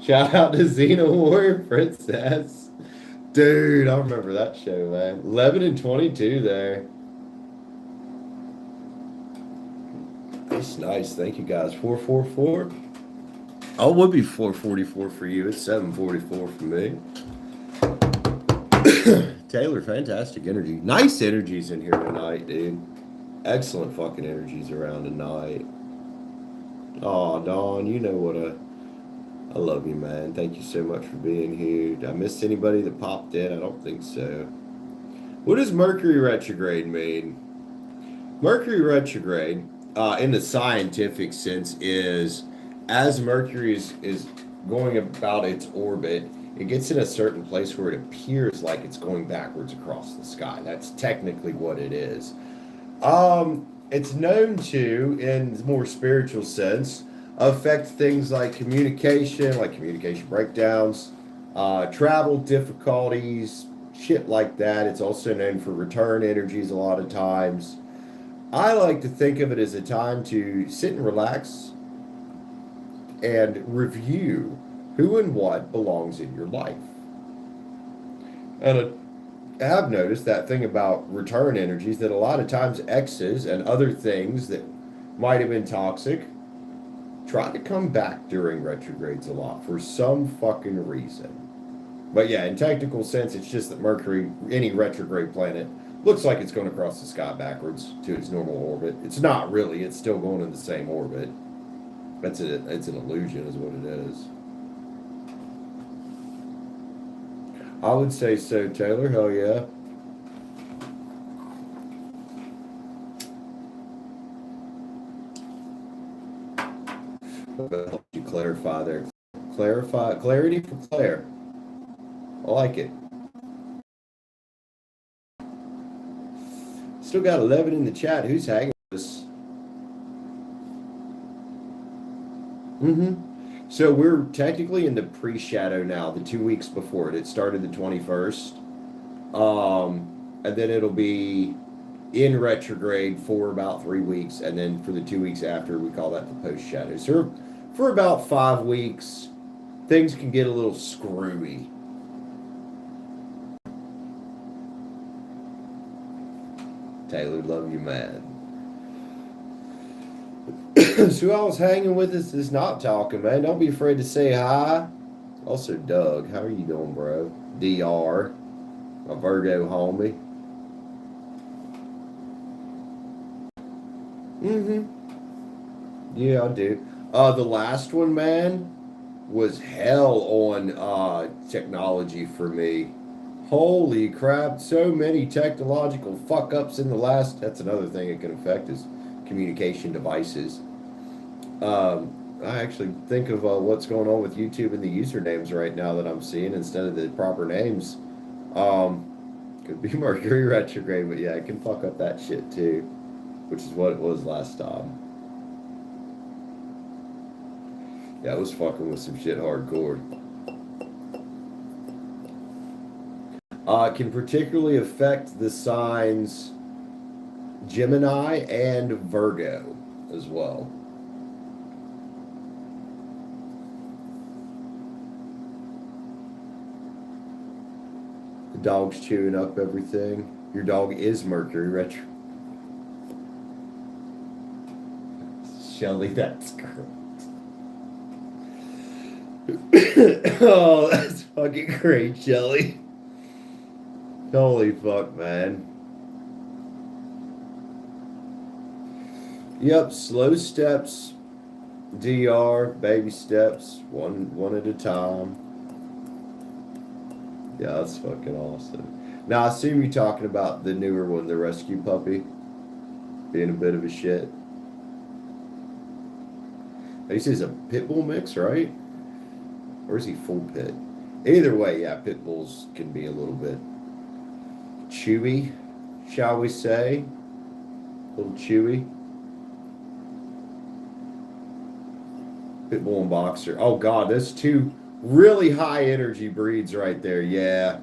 Shout out to Xena Warrior Princess. Dude, I remember that show, man. 11 and 22 there. That's nice. Thank you, guys. 444. Oh, it would be 444 for you. It's 744 for me. Taylor, fantastic energy. Nice energies in here tonight, dude. Excellent fucking energies around tonight. Aw, Dawn, you know what I love you, man. Thank you so much for being here. Did I miss anybody that popped in? I don't think so. What does Mercury retrograde mean? Mercury retrograde, in the scientific sense, is as Mercury is going about its orbit, it gets in a certain place where it appears like it's going backwards across the sky. That's technically what it is. It's known to, in more spiritual sense, affect things like communication breakdowns, travel difficulties, shit like that. It's also known for return energies a lot of times. I like to think of it as a time to sit and relax and review who and what belongs in your life. And I have noticed that thing about return energies that a lot of times exes and other things that might have been toxic try to come back during retrogrades a lot for some fucking reason. But yeah, in technical sense, it's just that Mercury, any retrograde planet, looks like it's going to cross the sky backwards to its normal orbit. It's not really, it's still going in the same orbit. It's an illusion, is what it is. I would say so, Taylor. Hell yeah. Help you clarify there. Clarity for Claire. I like it. Still got 11 in the chat. Who's hanging with us? So we're technically in the pre-shadow now, the 2 weeks before it. It started the 21st. And then it'll be in retrograde for about 3 weeks. And then for the 2 weeks after, we call that the post-shadow. So for about 5 weeks, things can get a little screwy. Taylor, love you, man. So I was hanging with us is not talking, man. Don't be afraid to say hi. Also, Doug, how are you doing, bro? DR, my Virgo homie. Yeah, I do. The last one, man, was hell on technology for me. Holy crap, so many technological fuck ups in the last. That's another thing it can affect is communication devices. I actually think of what's going on with YouTube and the usernames right now that I'm seeing instead of the proper names. Could be Mercury retrograde, but yeah, it can fuck up that shit too, which is what it was last time. Yeah, it was fucking with some shit hardcore. It can particularly affect the signs Gemini and Virgo as well. The dog's chewing up everything. Your dog is Mercury retro. Shelly, that's correct. Oh, that's fucking great, Shelly. Holy fuck, man. Yep, slow steps, DR, baby steps, one at a time. Yeah, that's fucking awesome. Now, I assume you're talking about the newer one, the rescue puppy, being a bit of a shit. He says a pit bull mix, right? Or is he full pit? Either way, yeah, pit bulls can be a little bit chewy, shall we say? A little chewy. Pit bull and boxer. Oh god, that's two really high energy breeds right there. Yeah.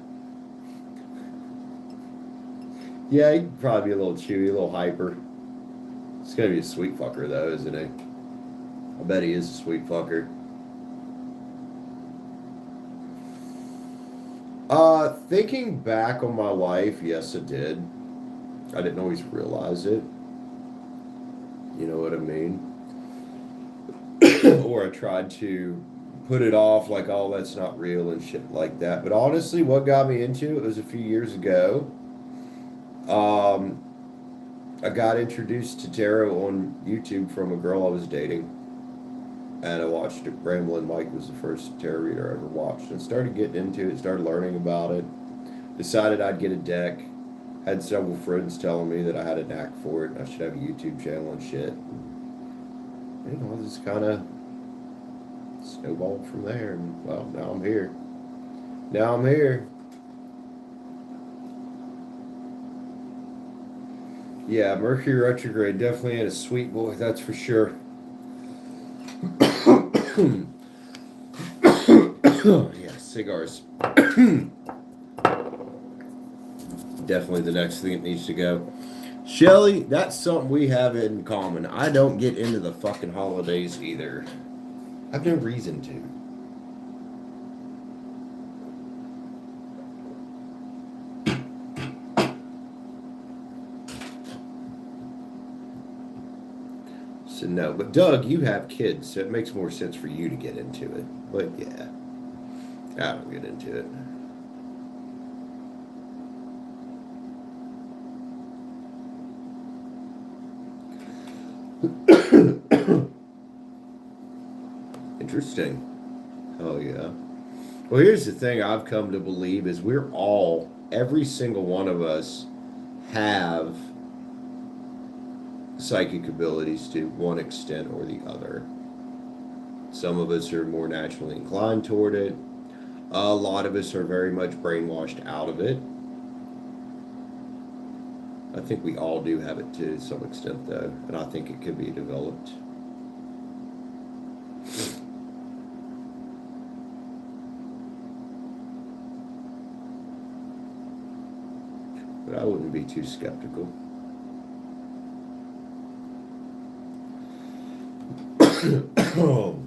Yeah, he could probably be a little chewy, a little hyper. It's gonna be a sweet fucker though, isn't he? I bet he is a sweet fucker. Thinking back on my life, yes, it did. I didn't always realize it. You know what I mean? Or I tried to put it off like, oh, that's not real and shit like that. But honestly, what got me into it was a few years ago. I got introduced to tarot on YouTube from a girl I was dating. And I watched it. Ramblin' Mike was the first tarot reader I ever watched. And started getting into it, started learning about it. Decided I'd get a deck. Had several friends telling me that I had a knack for it and I should have a YouTube channel and shit. You know, just kind of snowballed from there. And, well, now I'm here. Now I'm here. Yeah, Mercury retrograde definitely ain't a sweet boy, that's for sure. Yeah, cigars. Definitely the next thing that needs to go. Shelly, that's something we have in common. I don't get into the fucking holidays either. I've no reason to. So no, but Doug, you have kids, so it makes more sense for you to get into it. But yeah, I don't get into it. Interesting. Oh yeah. Well, here's the thing I've come to believe is every single one of us have psychic abilities to one extent or the other. Some of us are more naturally inclined toward it. A lot of us are very much brainwashed out of it. I think we all do have it to some extent, though, and I think it could be developed. But I wouldn't be too skeptical. I'm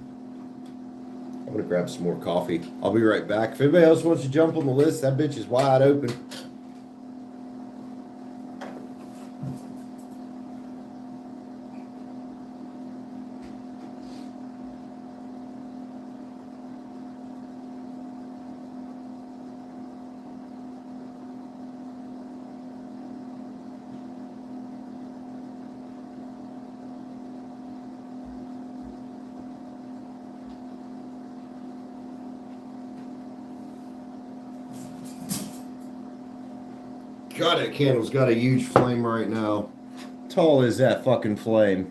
gonna grab some more coffee. I'll be right back. If anybody else wants to jump on the list, that bitch is wide open. God, that candle's got a huge flame right now. How tall is that fucking flame?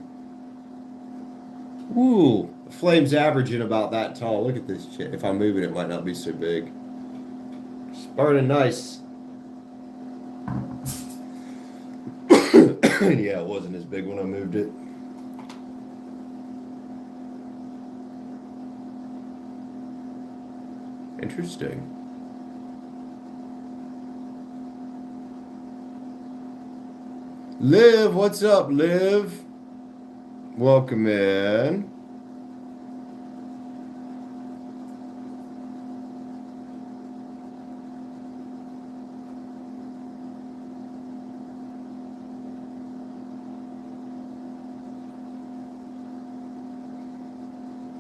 Ooh, the flame's averaging about that tall. Look at this shit. If I move it, it might not be so big. It's burning nice. Yeah, it wasn't as big when I moved it. Interesting. Liv, what's up, Liv? Welcome in.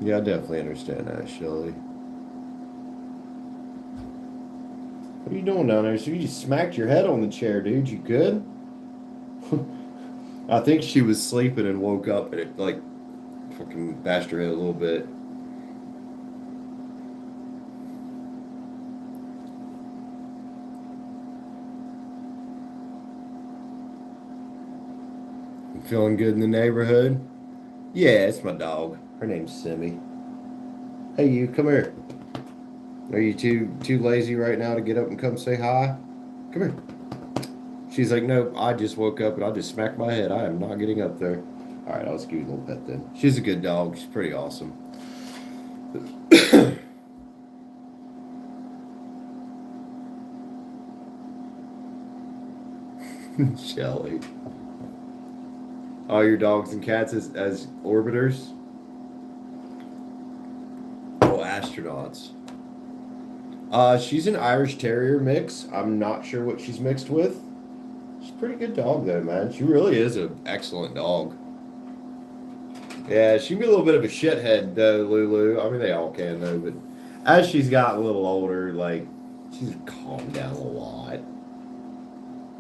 Yeah, I definitely understand that, Shelly. What are you doing down there? So you just smacked your head on the chair, dude. You good? I think she was sleeping and woke up and it like fucking bashed her head a little bit. I'm feeling good in the neighborhood. Yeah, it's my dog. Her name's Simi. Hey, you, come here. Are you too lazy right now to get up and come say hi? Come here. She's like, no, I just woke up and I just smacked my head. I am not getting up there. All right, I'll just give you a little pet then. She's a good dog. She's pretty awesome. Shelly. All your dogs and cats as orbiters? Oh, astronauts. She's an Irish Terrier mix. I'm not sure what she's mixed with. She's a pretty good dog, though, man. She really is an excellent dog. Yeah, she can be a little bit of a shithead, though, Lulu. I mean, they all can, though, but as she's got a little older, like, she's calmed down a lot.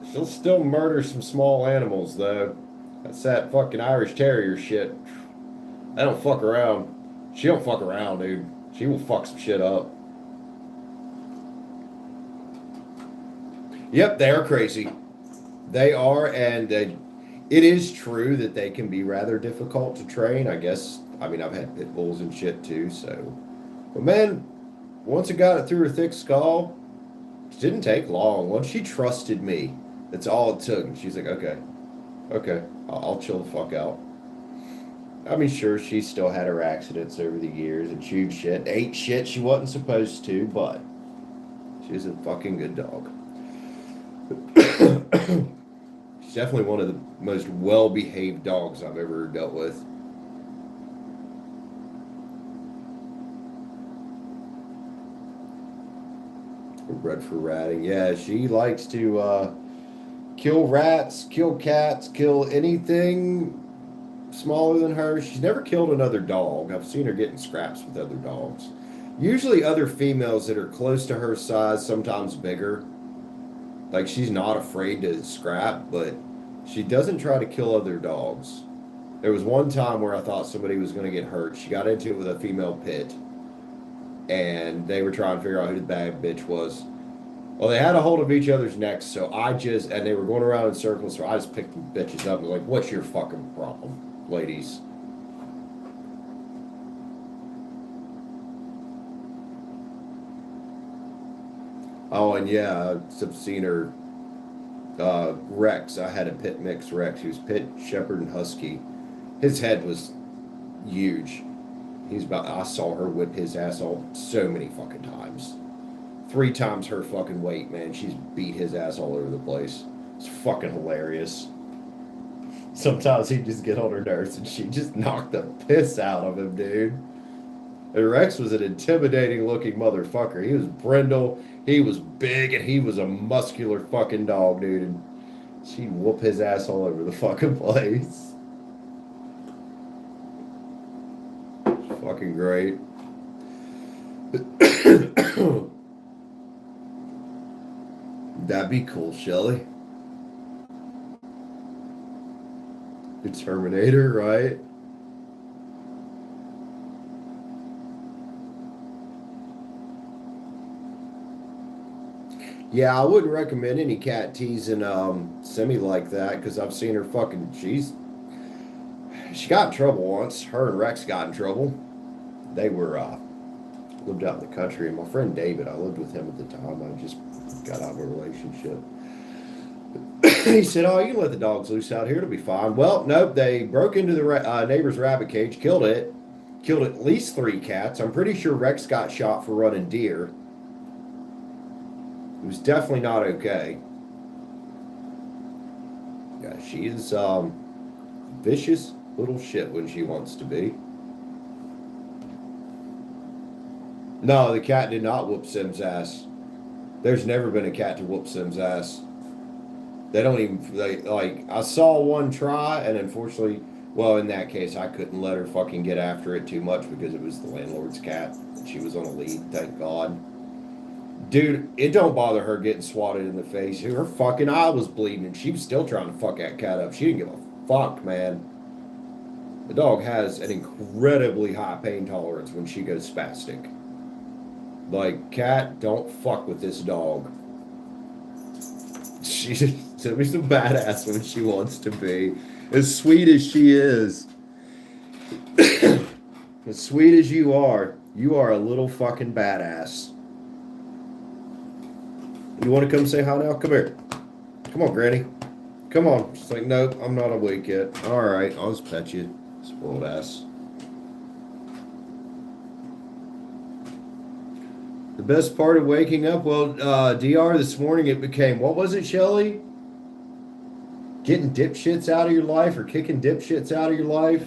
She'll still murder some small animals, though. That's that fucking Irish Terrier shit. They don't fuck around. She don't fuck around, dude. She will fuck some shit up. Yep, they are crazy. They are, and it is true that they can be rather difficult to train. I guess, I mean, I've had pit bulls and shit too, so. But man, once I got it through her thick skull, it didn't take long. Once she trusted me, that's all it took. And she's like, okay, I'll chill the fuck out. I mean, sure, she still had her accidents over the years and chewed shit, ate shit she wasn't supposed to, but she's a fucking good dog. She's definitely one of the most well-behaved dogs I've ever dealt with. Bred for ratting. Yeah, she likes to kill rats, kill cats, kill anything smaller than her. She's never killed another dog. I've seen her getting scraps with other dogs. Usually other females that are close to her size, sometimes bigger. Like she's not afraid to scrap, but she doesn't try to kill other dogs. There was one time where I thought somebody was going to get hurt. She got into it with a female pit, and they were trying to figure out who the bad bitch was. Well, they had a hold of each other's necks, so and they were going around in circles, so I just picked the bitches up and was like, what's your fucking problem, ladies? Oh, and yeah, I've seen her, Rex. I had a pit mix Rex. He was pit, shepherd, and husky. His head was huge. I saw her whip his ass all so many fucking times. 3 times her fucking weight, man. She's beat his ass all over the place. It's fucking hilarious. Sometimes he'd just get on her nerves and she'd just knock the piss out of him, dude. And Rex was an intimidating looking motherfucker. He was brindle, he was big, and he was a muscular fucking dog, dude. And she'd whoop his ass all over the fucking place. It's fucking great. That'd be cool, Shelly. The Terminator, right? Yeah, I wouldn't recommend any cat teasing Simi like that because I've seen her fucking. She got in trouble once. Her and Rex got in trouble. They were lived out in the country, and my friend David, I lived with him at the time. I just got out of a relationship. He said, "Oh, you can let the dogs loose out here; it'll be fine." Well, nope. They broke into the neighbor's rabbit cage, killed it, killed at least 3 cats. I'm pretty sure Rex got shot for running deer. It was definitely not okay. Yeah, she is vicious little shit when she wants to be. No, the cat did not whoop Sim's ass. There's never been a cat to whoop Sim's ass. They don't even I saw one try, and unfortunately, well, in that case, I couldn't let her fucking get after it too much because it was the landlord's cat. She was on a lead, thank God. Dude, it don't bother her getting swatted in the face. Her fucking eye was bleeding, and she was still trying to fuck that cat up. She didn't give a fuck, man. The dog has an incredibly high pain tolerance when she goes spastic. Like, cat, don't fuck with this dog. She's some badass when she wants to be. As sweet as she is. As sweet as you are a little fucking badass. You want to come say hi now? Come here. Come on, Granny. Come on. She's like, nope, I'm not awake yet. All right, I'll just pet you. Spoiled ass. The best part of waking up, well, DR, this morning it became, what was it, Shelly? Getting dipshits out of your life or kicking dipshits out of your life?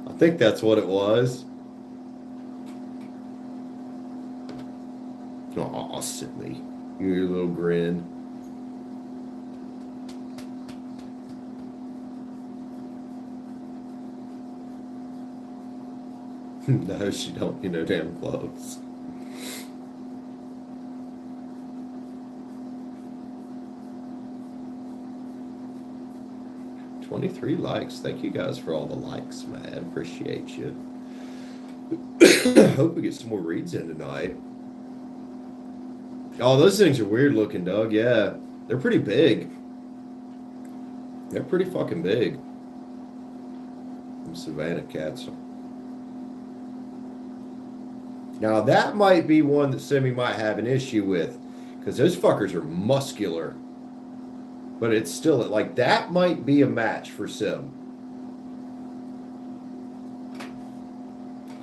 I think that's what it was. Aw, silly. Your little grin. No, she don't need no damn clothes. $23 likes. Thank you guys for all the likes, man. Appreciate you. Hope we get some more reads in tonight. Oh, those things are weird looking, Doug. Yeah. They're pretty big. They're pretty fucking big. Them Savannah cats. Now, that might be one that Simi might have an issue with. Because those fuckers are muscular. But it's still, like, that might be a match for Sim.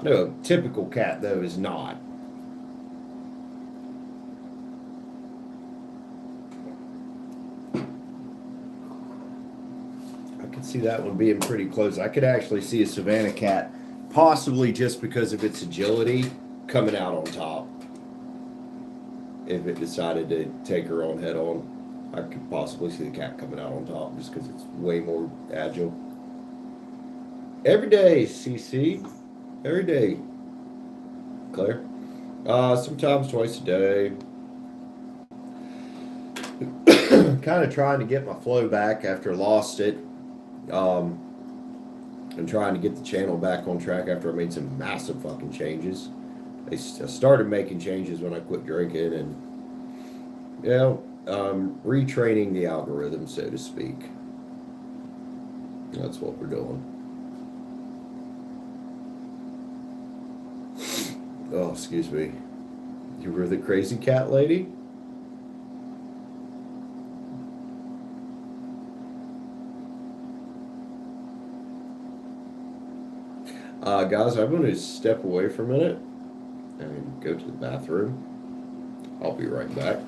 I know a typical cat, though, is not. see that one being pretty close. I could actually see a Savannah cat, possibly just because of its agility, coming out on top. If it decided to take her on head on, I could possibly see the cat coming out on top just because it's way more agile. Every day, CC. Every day. Claire. Sometimes twice a day. Kind of trying to get my flow back after I lost it. And trying to get the channel back on track after I made some massive fucking changes. I started making changes when I quit drinking and, retraining the algorithm, so to speak. That's what we're doing. Oh, excuse me. You were the crazy cat lady? Guys, I'm going to step away for a minute and go to the bathroom. I'll be right back.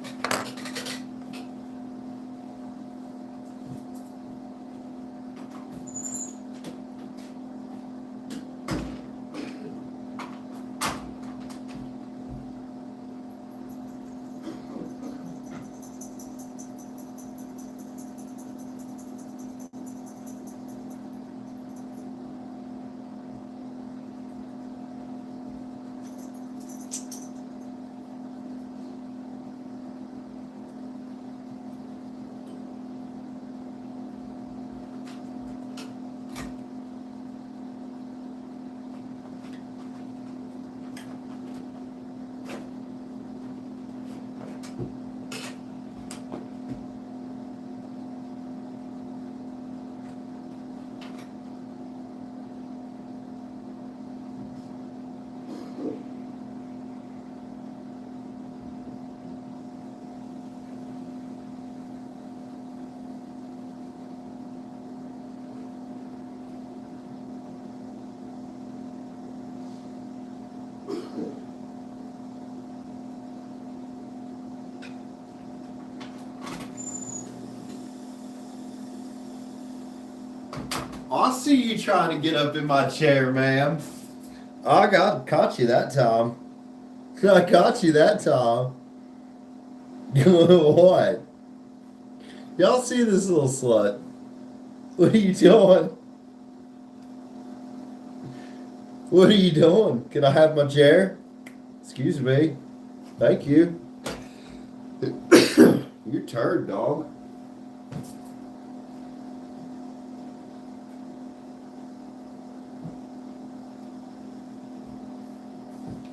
I see you trying to get up in my chair, ma'am. I caught you that time. I caught you that time. What? Y'all see this little slut? What are you doing? What are you doing? Can I have my chair? Excuse me. Thank you. You're a turd, dog.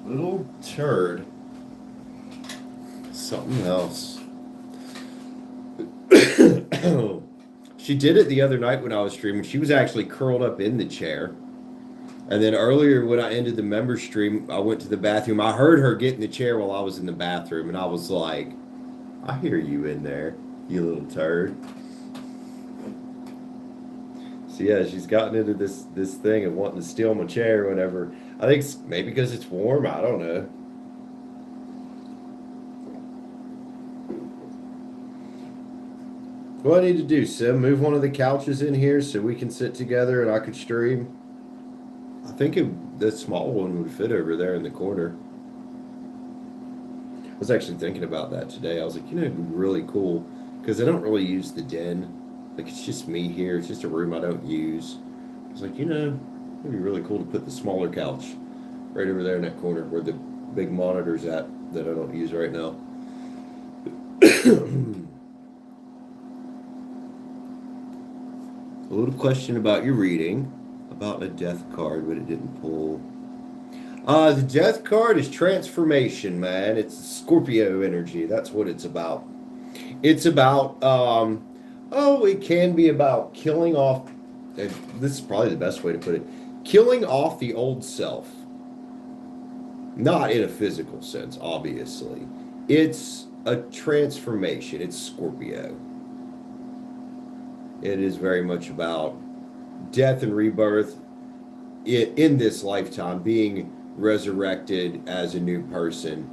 Little turd. Something else. She did it the other night when I was streaming. She was actually curled up in the chair. And then earlier when I ended the member stream, I went to the bathroom. I heard her get in the chair while I was in the bathroom. And I was like, I hear you in there, you little turd. So yeah, she's gotten into this thing of wanting to steal my chair whenever. I think it's maybe because it's warm. I don't know. What do I need to do, Sim? Move one of the couches in here so we can sit together and I could stream. I think the small one would fit over there in the corner. I was actually thinking about that today. I was like, it'd be really cool because I don't really use the den. Like, it's just me here. It's just a room I don't use. I was like, it'd be really cool to put the smaller couch right over there in that corner where the big monitor's at that I don't use right now. A little question about your reading. About a death card, but it didn't pull. The death card is transformation, man. It's Scorpio energy. That's what it's about. It's about, it can be about killing off, and this is probably the best way to put it, killing off the old self. Not in a physical sense, obviously. It's a transformation. It's Scorpio. It is very much about death and rebirth in this lifetime, being resurrected as a new person.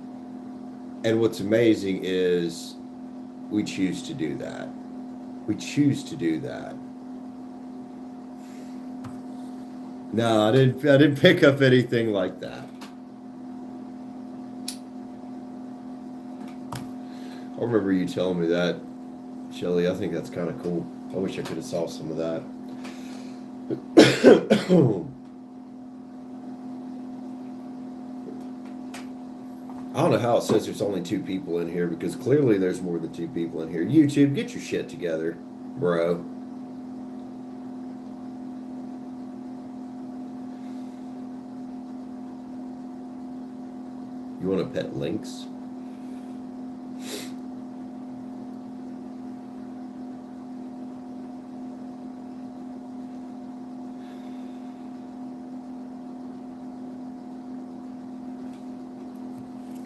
And what's amazing is we choose to do that. We choose to do that. No, I didn't pick up anything like that. I remember you telling me that, Shelly. I think that's kind of cool. I wish I could have saw some of that. I don't know how it says there's only 2 people in here, because clearly there's more than 2 people in here. YouTube, get your shit together, bro. You want to pet lynx?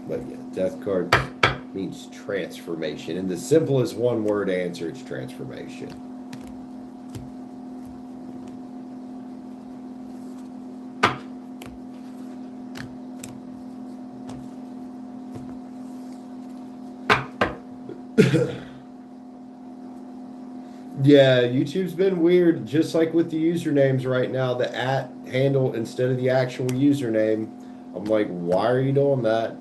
But yeah, death card means transformation. And the simplest one-word answer, it's transformation. Yeah, YouTube's been weird, just like with the usernames right now. The @ handle instead of the actual username. I'm like, why are you doing that?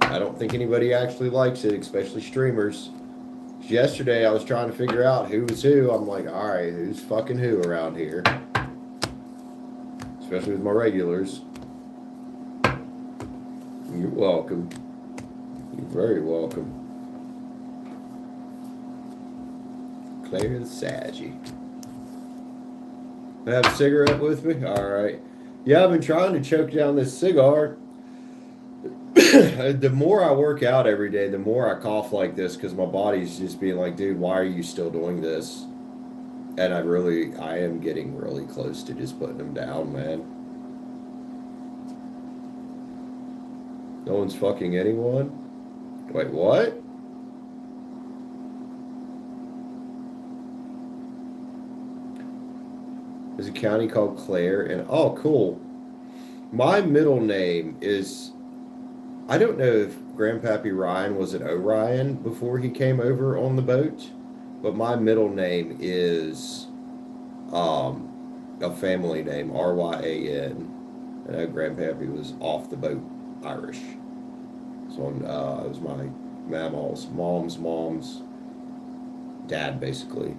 I don't think anybody actually likes it, especially streamers. Yesterday, I was trying to figure out who was who. I'm like, all right, who's fucking who around here? Especially with my regulars. You're welcome. You're very welcome. Claire the Saggy. Have a cigarette with me? Alright. Yeah, I've been trying to choke down this cigar. The more I work out every day, the more I cough like this, because my body's just being like, dude, why are you still doing this? And I am getting really close to just putting them down, man. No one's fucking anyone? Wait, what? There's a county called Clare, and oh, cool. My middle name is, I don't know if Grandpappy Ryan was an Orion before he came over on the boat, but my middle name is a family name, Ryan. I know Grandpappy was off the boat Irish. So it was my mom's dad, basically.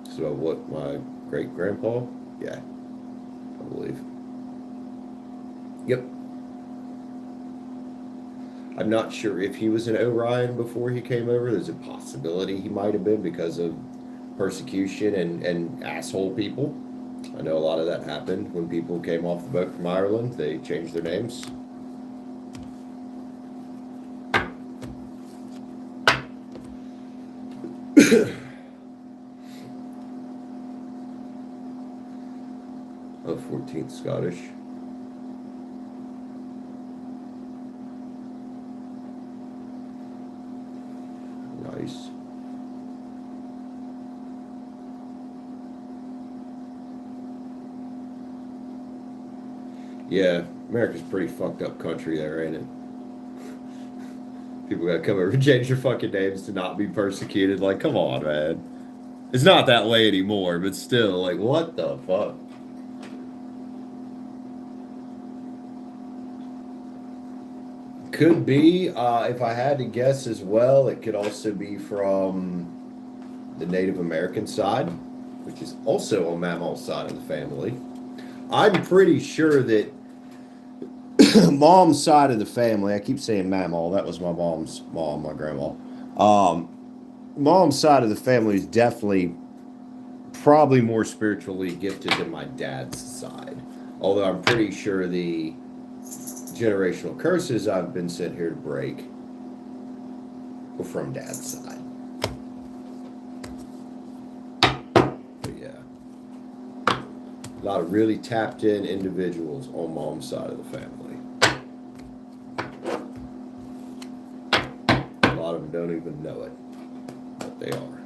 So what, my great grandpa? Yeah, I believe. Yep. I'm not sure if he was an Orion before he came over. There's a possibility he might have been because of persecution and asshole people. I know a lot of that happened when people came off the boat from Ireland. They changed their names. Oh, 14th Scottish. Nice. Yeah, America's a pretty fucked up country there, ain't it? People gotta come over and change their fucking names to not be persecuted. Like, come on, man. It's not that way anymore, but still, like, what the fuck? Could be, if I had to guess as well, it could also be from the Native American side, which is also on Mammal's side of the family. I'm pretty sure that mom's side of the family, I keep saying Mammal, that was my mom's mom, my grandma. Mom's side of the family is definitely probably more spiritually gifted than my dad's side. Although I'm pretty sure the generational curses I've been sent here to break were from dad's side. But yeah. A lot of really tapped in individuals on mom's side of the family. A lot of them don't even know it, but they are.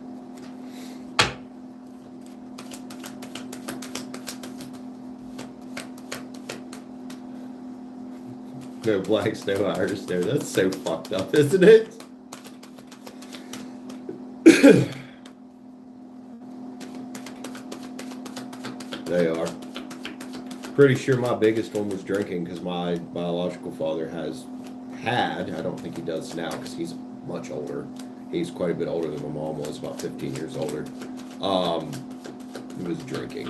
No blacks, no Irish there. That's so fucked up, isn't it? They are. Pretty sure my biggest one was drinking because my biological father had, I don't think he does now because he's much older. He's quite a bit older than my mom was, about 15 years older. He was drinking.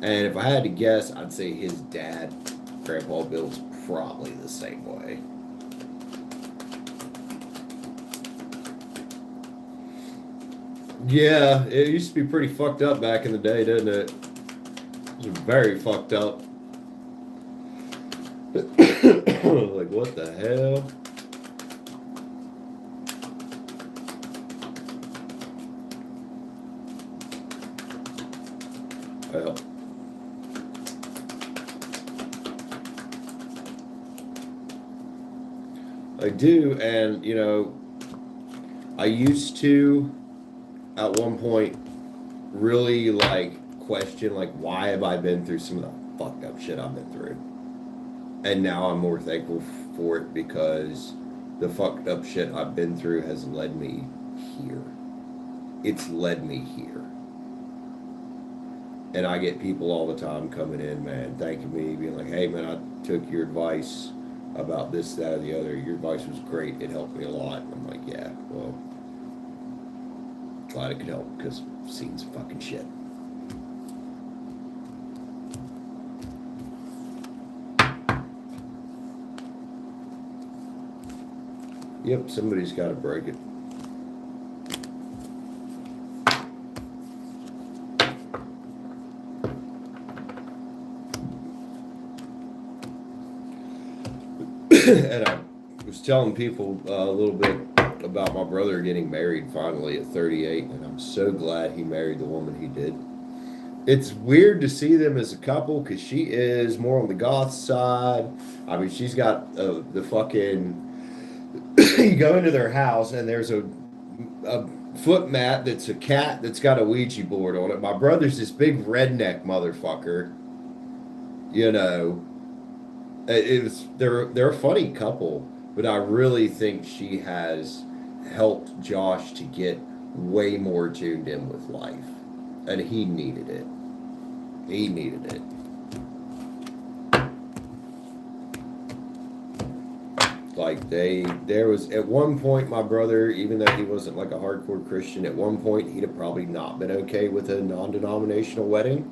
And if I had to guess, I'd say his dad, Grandpa Bill's probably the same way. Yeah, it used to be pretty fucked up back in the day, didn't it? It was very fucked up. Like, what the hell? Well, I do, and you know, I used to at one point really like question like why have I been through some of the fucked up shit I've been through, and now I'm more thankful for it because the fucked up shit I've been through has led me here. It's led me here. And I get people all the time coming in, man, thanking me, being like, hey, man, I took your advice about this, that, or the other. Your advice was great. It helped me a lot. And I'm like, yeah, well, glad it could help because I've seen some fucking shit. Yep, somebody's got to break it. And I was telling people a little bit about my brother getting married finally at 38, and I'm so glad he married the woman he did. It's weird to see them as a couple because she is more on the goth side. I mean, she's got the fucking. You go into their house and there's a foot mat that's a cat that's got a Ouija board on it. My brother's this big redneck motherfucker. You know. They're a funny couple, but I really think she has helped Josh to get way more tuned in with life, and he needed it. He needed it. Like there was at one point my brother, even though he wasn't like a hardcore Christian, at one point he'd have probably not been okay with a non-denominational wedding,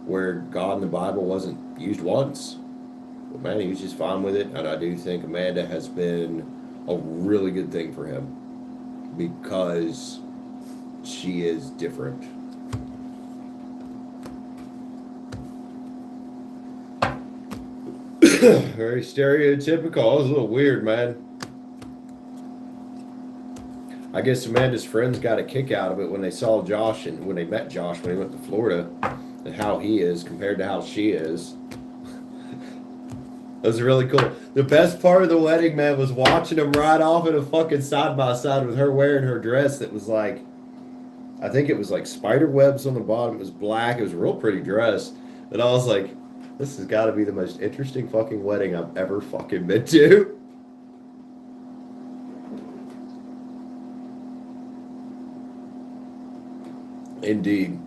where God in the Bible wasn't used once. But man, he was just fine with it, and I do think Amanda has been a really good thing for him because she is different. Very stereotypical. It was a little weird, man. I guess Amanda's friends got a kick out of it when they saw Josh and when they met Josh when he went to Florida and how he is compared to how she is. That was really cool. The best part of the wedding, man, was watching them ride off in a fucking side-by-side with her wearing her dress that was like, I think it was like spider webs on the bottom. It was black. It was a real pretty dress. And I was like, this has got to be the most interesting fucking wedding I've ever fucking been to. Indeed.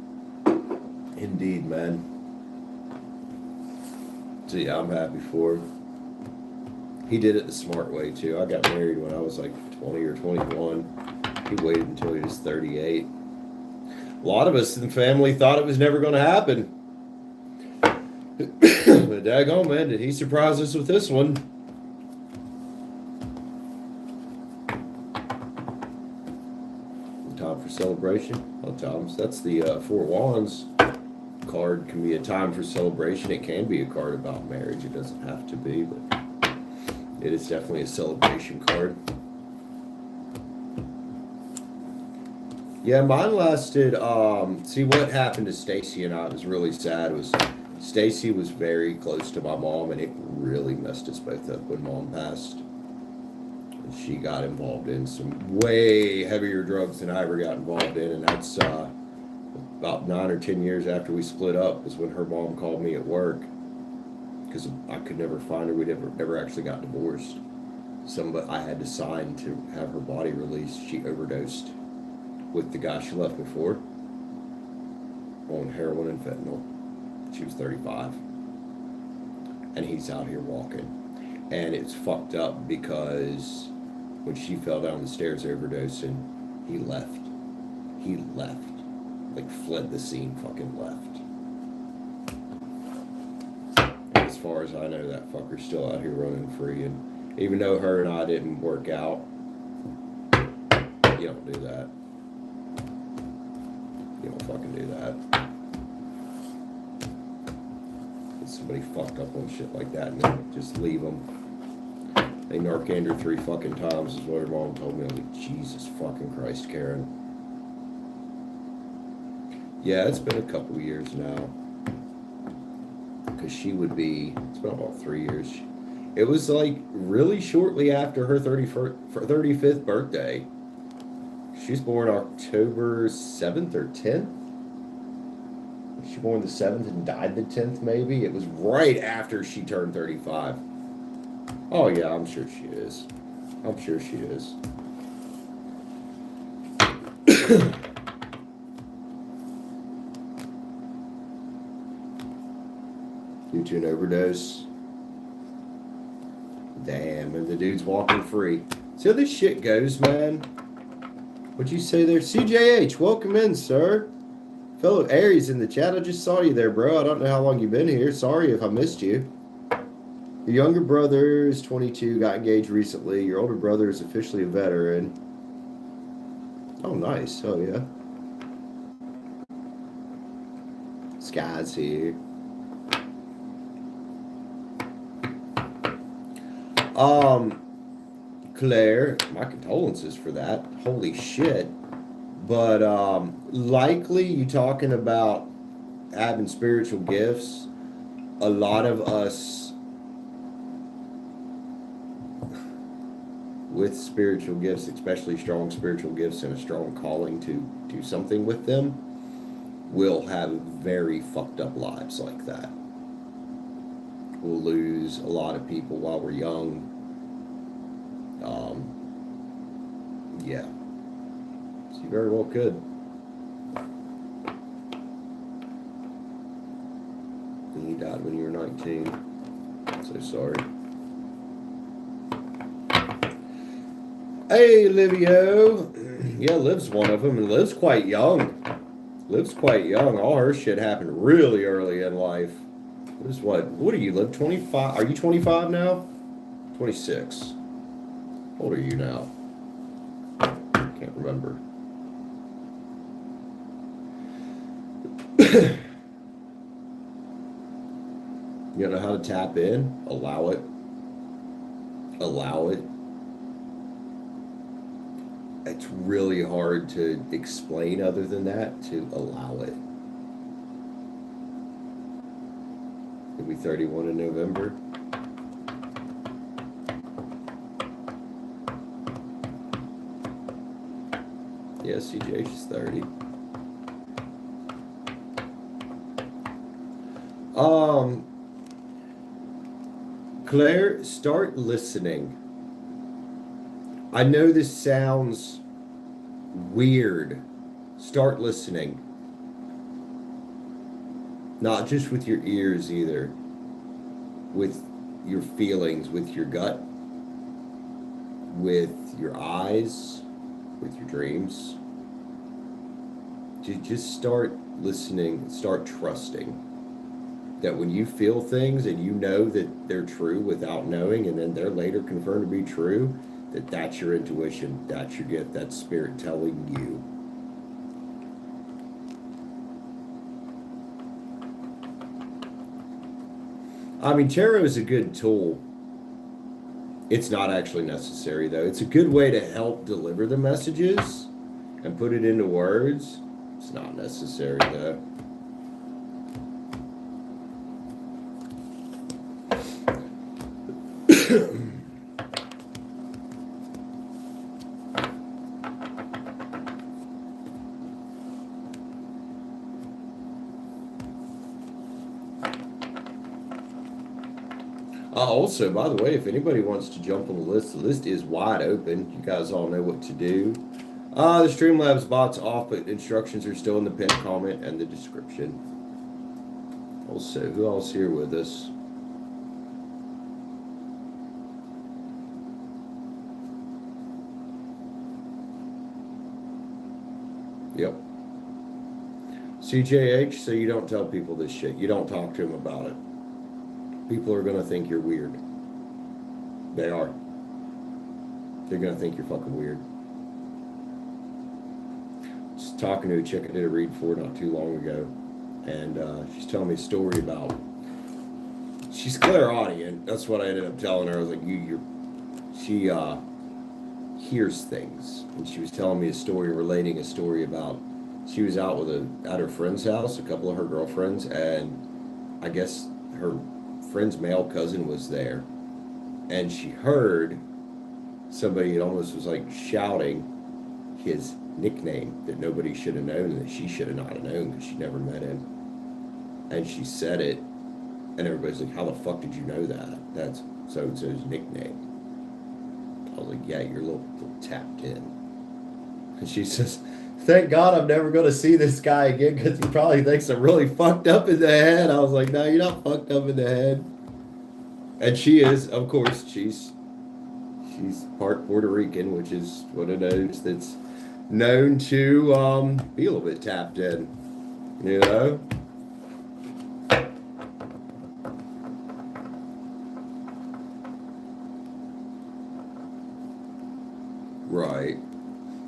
Indeed, man. So yeah, I'm happy for him. He did it the smart way too. I got married when I was like 20 or 21. He waited until he was 38. A lot of us in the family thought it was never going to happen. But daggone, man, did he surprise us with this one? Time for celebration. A lot of times. That's the Four Wands card. Can be a time for celebration. It can be a card about marriage. It doesn't have to be, but it is definitely a celebration card. Yeah, mine lasted. See, what happened to Stacy and I was really sad. Was Stacy was very close to my mom, and it really messed us both up when Mom passed. She got involved in some way heavier drugs than I ever got involved in, and that's about 9 or 10 years after we split up was when her mom called me at work because I could never find her. We never actually got divorced. Somebody I had to sign to have her body released. She overdosed with the guy she left me for on heroin and fentanyl. She was 35. And he's out here walking. And it's fucked up because when she fell down the stairs overdosing, he left. He left. Like, fled the scene, fucking left. And as far as I know, that fucker's still out here running free. And even though her and I didn't work out, you don't do that. You don't fucking do that. If somebody fucked up on shit like that and then just leave them. They Narcaned her 3 fucking times is what her mom told me. I was like, Jesus fucking Christ, Karen. Yeah, it's been a couple years now. Because she would be, it's been about 3 years. It was like really shortly after her 35th birthday. She was born October 7th or 10th. She was born the 7th and died the 10th, maybe. It was right after she turned 35. Oh, yeah, I'm sure she is. I'm sure she is. Due to an overdose. Damn, and the dude's walking free. See how this shit goes, man? What'd you say there? CJH, welcome in, sir. Fellow Aries in the chat, I just saw you there, bro. I don't know how long you've been here. Sorry if I missed you. Your younger brother is 22, got engaged recently. Your older brother is officially a veteran. Oh, nice. Oh, yeah. Sky's here. Claire, my condolences for that. Holy shit. But likely you talking about having spiritual gifts. A lot of us with spiritual gifts, especially strong spiritual gifts and a strong calling to do something with them, will have very fucked up lives like that. We'll lose a lot of people while we're young. Yeah. So you very well could. And you died when you were 19. So sorry. Hey, Livio. Yeah, Liv's one of them, and Liv's quite young. Liv's quite young. All her shit happened really early in life. It was what do you live, 25? Are you 25 now? 26. How old are you now? Can't remember. You don't know how to tap in? Allow it. Allow it. It's really hard to explain other than that, to allow it. You'll be 31 in November. Yeah, CJ, she's 30. Claire, start listening. I know this sounds weird. Start listening. Not just with your ears either. With your feelings, with your gut, with your eyes, with your dreams. Just start listening, start trusting that when you feel things and you know that they're true without knowing, and then they're later confirmed to be true, that's your intuition, that's your gift, that's spirit telling you. I mean, tarot is a good tool. It's not actually necessary, though. It's a good way to help deliver the messages and put it into words. It's not necessary, though. Also, by the way, if anybody wants to jump on the list is wide open. You guys all know what to do. The Streamlabs bot's off, but instructions are still in the pinned comment and the description. Also, who else here with us? Yep. CJH, so you don't tell people this shit. You don't talk to them about it. People are going to think you're weird. They are. They're going to think you're fucking weird. Just talking to a chick I did a read for not too long ago. And she's telling me a story about... She's clairaudient. That's what I ended up telling her. I was like, she hears things. And she was telling me a story, relating a story about... She was out at her friend's house, a couple of her girlfriends, and I guess her friend's male cousin was there. And she heard somebody, it almost was like shouting his nickname that nobody should have known and that she should have not known because she never met him. And she said it, and everybody's like, how the fuck did you know that? That's so-and-so's nickname. I was like, yeah, you're a little tapped in. And she says, thank God I'm never going to see this guy again because he probably thinks I'm really fucked up in the head. I was like, no, you're not fucked up in the head. And she is, of course, she's part Puerto Rican, which is one of those that's known to be a little bit tapped in, you know? Right.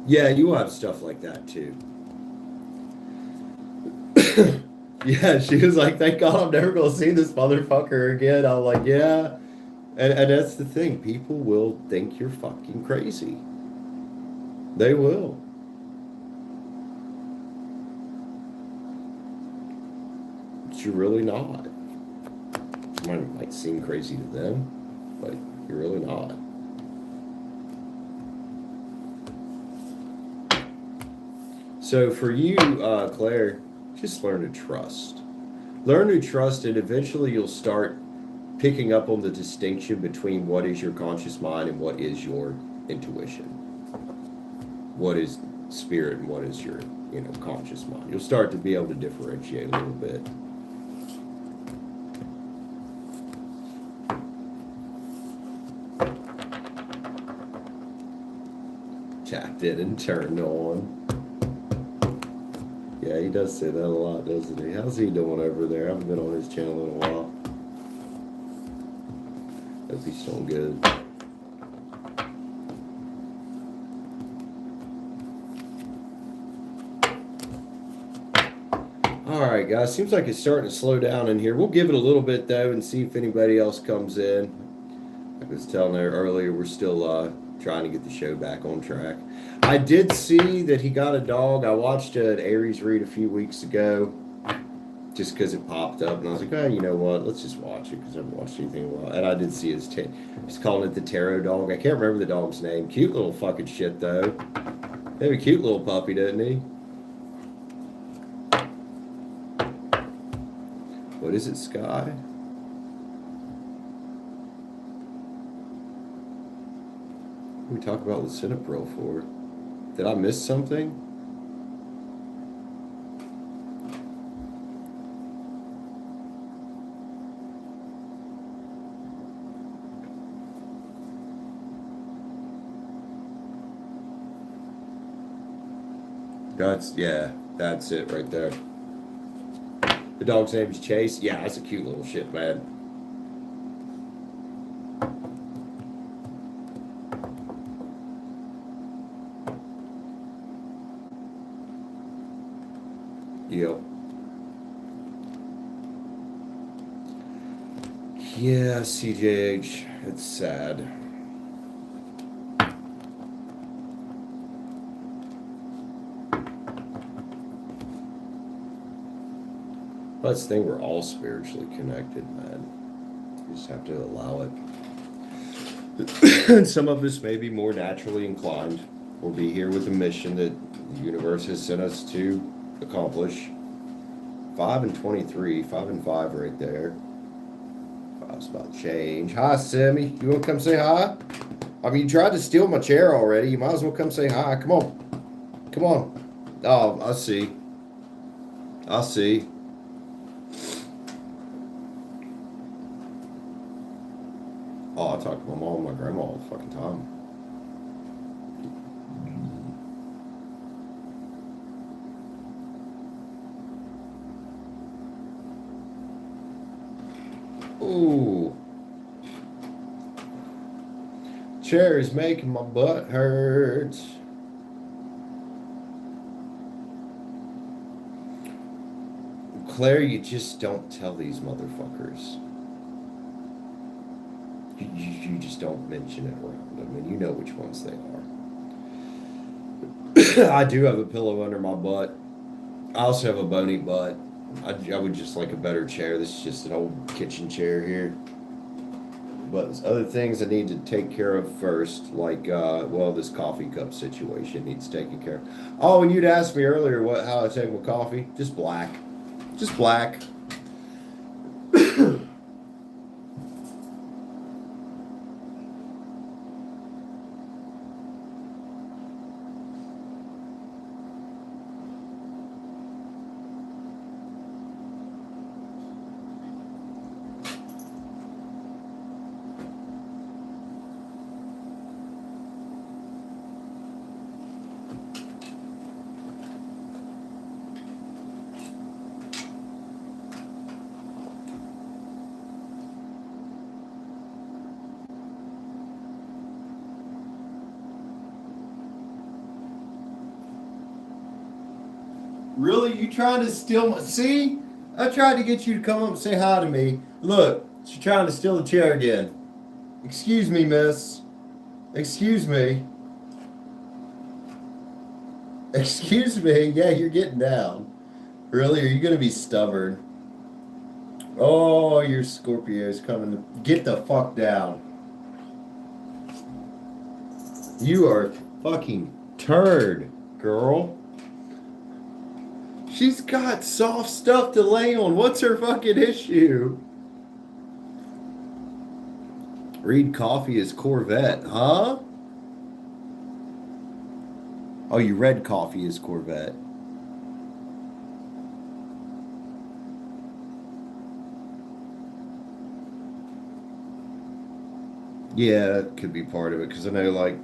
Yeah, you have stuff like that too. Yeah, she was like, thank God I'm never going to see this motherfucker again. I was like, yeah. And that's the thing. People will think you're fucking crazy. They will. But you're really not. Might seem crazy to them, but you're really not. So for you, Claire, just learn to trust. Learn to trust, and eventually you'll start picking up on the distinction between what is your conscious mind and what is your intuition. What is spirit and what is your, conscious mind. You'll start to be able to differentiate a little bit. Tapped in and turned on. Yeah, he does say that a lot, doesn't he? How's he doing over there? I haven't been on his channel in a while. Hope he's doing good. Alright, guys. Seems like it's starting to slow down in here. We'll give it a little bit, though, and see if anybody else comes in. Like I was telling her earlier, we're still trying to get the show back on track. I did see that he got a dog. I watched an Aries read a few weeks ago just because it popped up. And I was like, oh, you know what? Let's just watch it because I haven't watched anything in a while. And I did see he's calling it the Tarot dog. I can't remember the dog's name. Cute little fucking shit, though. They have a cute little puppy, doesn't he? What is it, Sky? What we talk about lisinopril for? Did I miss something? That's it right there. The dog's name is Chase. Yeah, that's a cute little shit, man. Yep. Yeah, CJH. It's sad. That's the thing, we're all spiritually connected, man. You just have to allow it. And some of us may be more naturally inclined. We'll be here with a mission that the universe has sent us to accomplish. 5 and 23, 5 and 5 right there. 5's about to change. Hi, Sammy. You want to come say hi? I mean, you tried to steal my chair already. You might as well come say hi. Come on. Come on. Oh, I see. I see. Oh, I talk to my mom and my grandma all the fucking time. Ooh. Chair is making my butt hurt. Claire, you just don't tell these motherfuckers. You just don't mention it around them, and you know which ones they are. I do have a pillow under my butt. I also have a bony butt. I would just like a better chair. This is just an old kitchen chair here. But there's other things I need to take care of first, like, well, this coffee cup situation needs taken care of. Oh, and you'd asked me earlier how I take my coffee. Just black. Just black. Really? You trying to steal my... See? I tried to get you to come up and say hi to me. Look, she's trying to steal the chair again. Excuse me, miss. Excuse me. Excuse me. Yeah, you're getting down. Really? Are you going to be stubborn? Oh, your Scorpio's coming. Get the fuck down. You are fucking turd, girl. She's got soft stuff to lay on. What's her fucking issue? Read coffee is Corvette, huh? Oh, you read coffee is Corvette. Yeah, that could be part of it, because I know, like,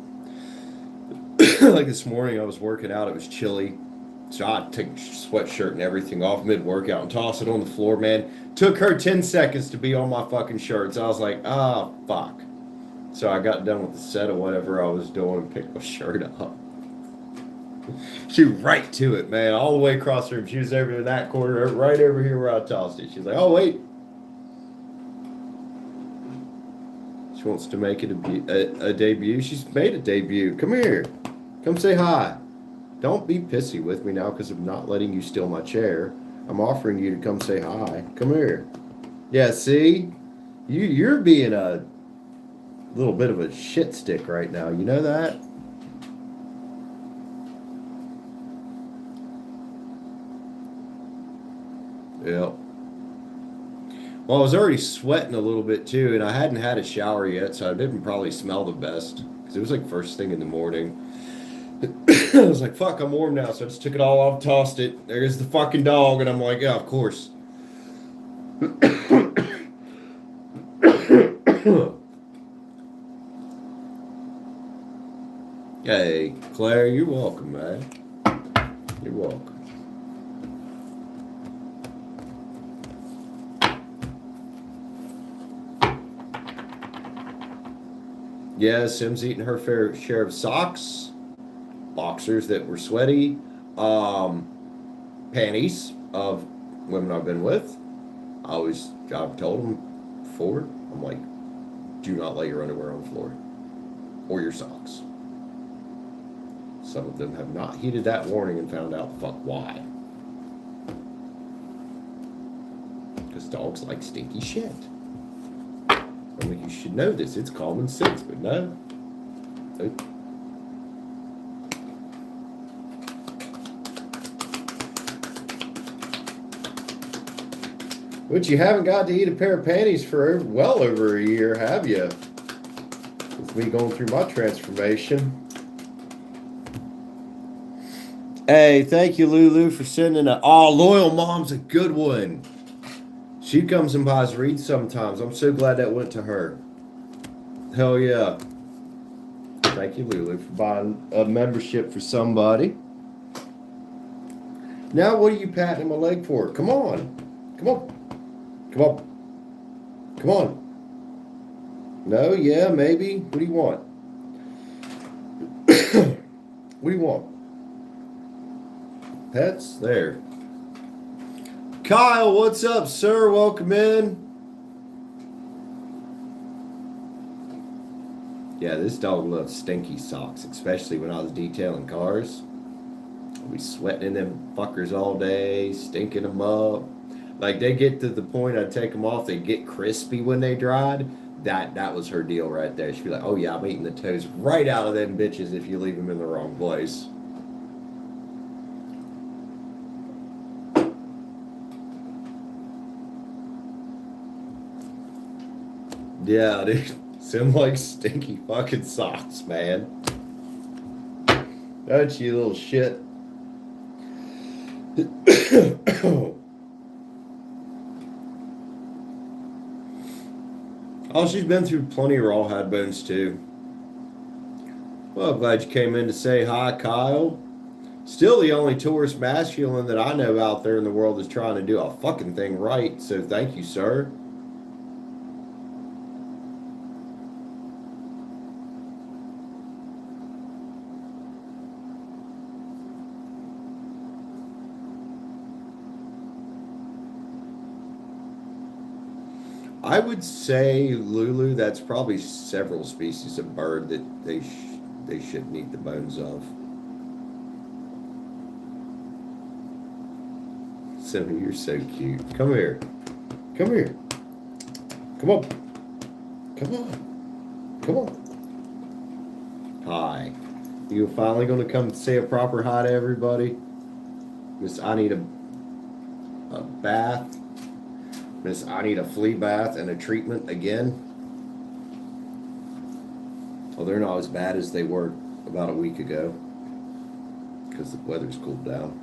like this morning I was working out, it was chilly. So I took sweatshirt and everything off mid-workout and toss it on the floor, man. Took her 10 seconds to be on my fucking shirt. So I was like, ah, fuck. So I got done with the set of whatever I was doing and picked my shirt up. She right to it, man. All the way across the room. She was over in that corner, right over here where I tossed it. She's like, oh, wait. She wants to make it a debut. She's made a debut. Come here. Come say hi. Don't be pissy with me now because I'm not letting you steal my chair. I'm offering you to come say hi. Come here. Yeah, see? You're being a little bit of a shit stick right now. You know that? Yep. Well, I was already sweating a little bit too, and I hadn't had a shower yet, so I didn't probably smell the best because it was like first thing in the morning. I was like, fuck, I'm warm now, so I just took it all off, tossed it. There's the fucking dog, and I'm like, yeah, of course. Hey, Claire, you're welcome, man. You're welcome. Yeah, Sim's eating her fair share of socks, boxers that were sweaty, panties of women I've been with. I've told them before, I'm like, do not lay your underwear on the floor or your socks. Some of them have not heeded that warning and found out fuck why. Because dogs like stinky shit. I mean, you should know this. It's common sense, but no. Nope. But you haven't got to eat a pair of panties for well over a year, have you? With me going through my transformation. Hey, thank you, Lulu, for sending Loyal Mom's a good one. She comes and buys reads sometimes. I'm so glad that went to her. Hell yeah. Thank you, Lulu, for buying a membership for somebody. Now, what are you patting my leg for? Come on. Come on. Come on. Come on. No, yeah, maybe. What do you want? What do you want? Pets? There. Kyle, what's up, sir? Welcome in. Yeah, this dog loves stinky socks, especially when I was detailing cars. I'd be sweating in them fuckers all day, stinking them up. Like, they get to the point I'd take them off, they get crispy when they dried. That was her deal right there. She'd be like, oh yeah, I'm eating the toes right out of them bitches if you leave them in the wrong place. Yeah, dude. Seem like stinky fucking socks, man. Don't you, little shit. Oh, she's been through plenty of rawhide bones, too. Well, glad you came in to say hi, Kyle. Still the only Taurus masculine that I know out there in the world is trying to do a fucking thing right, so thank you, sir. I would say, Lulu, that's probably several species of bird that they shouldn't eat the bones of. So you're so cute. Come here. Come here. Come on. Come on. Come on. Hi. You finally going to come say a proper hi to everybody? Miss, I need a bath. Miss, I need a flea bath and a treatment again. Well, they're not as bad as they were about a week ago because the weather's cooled down.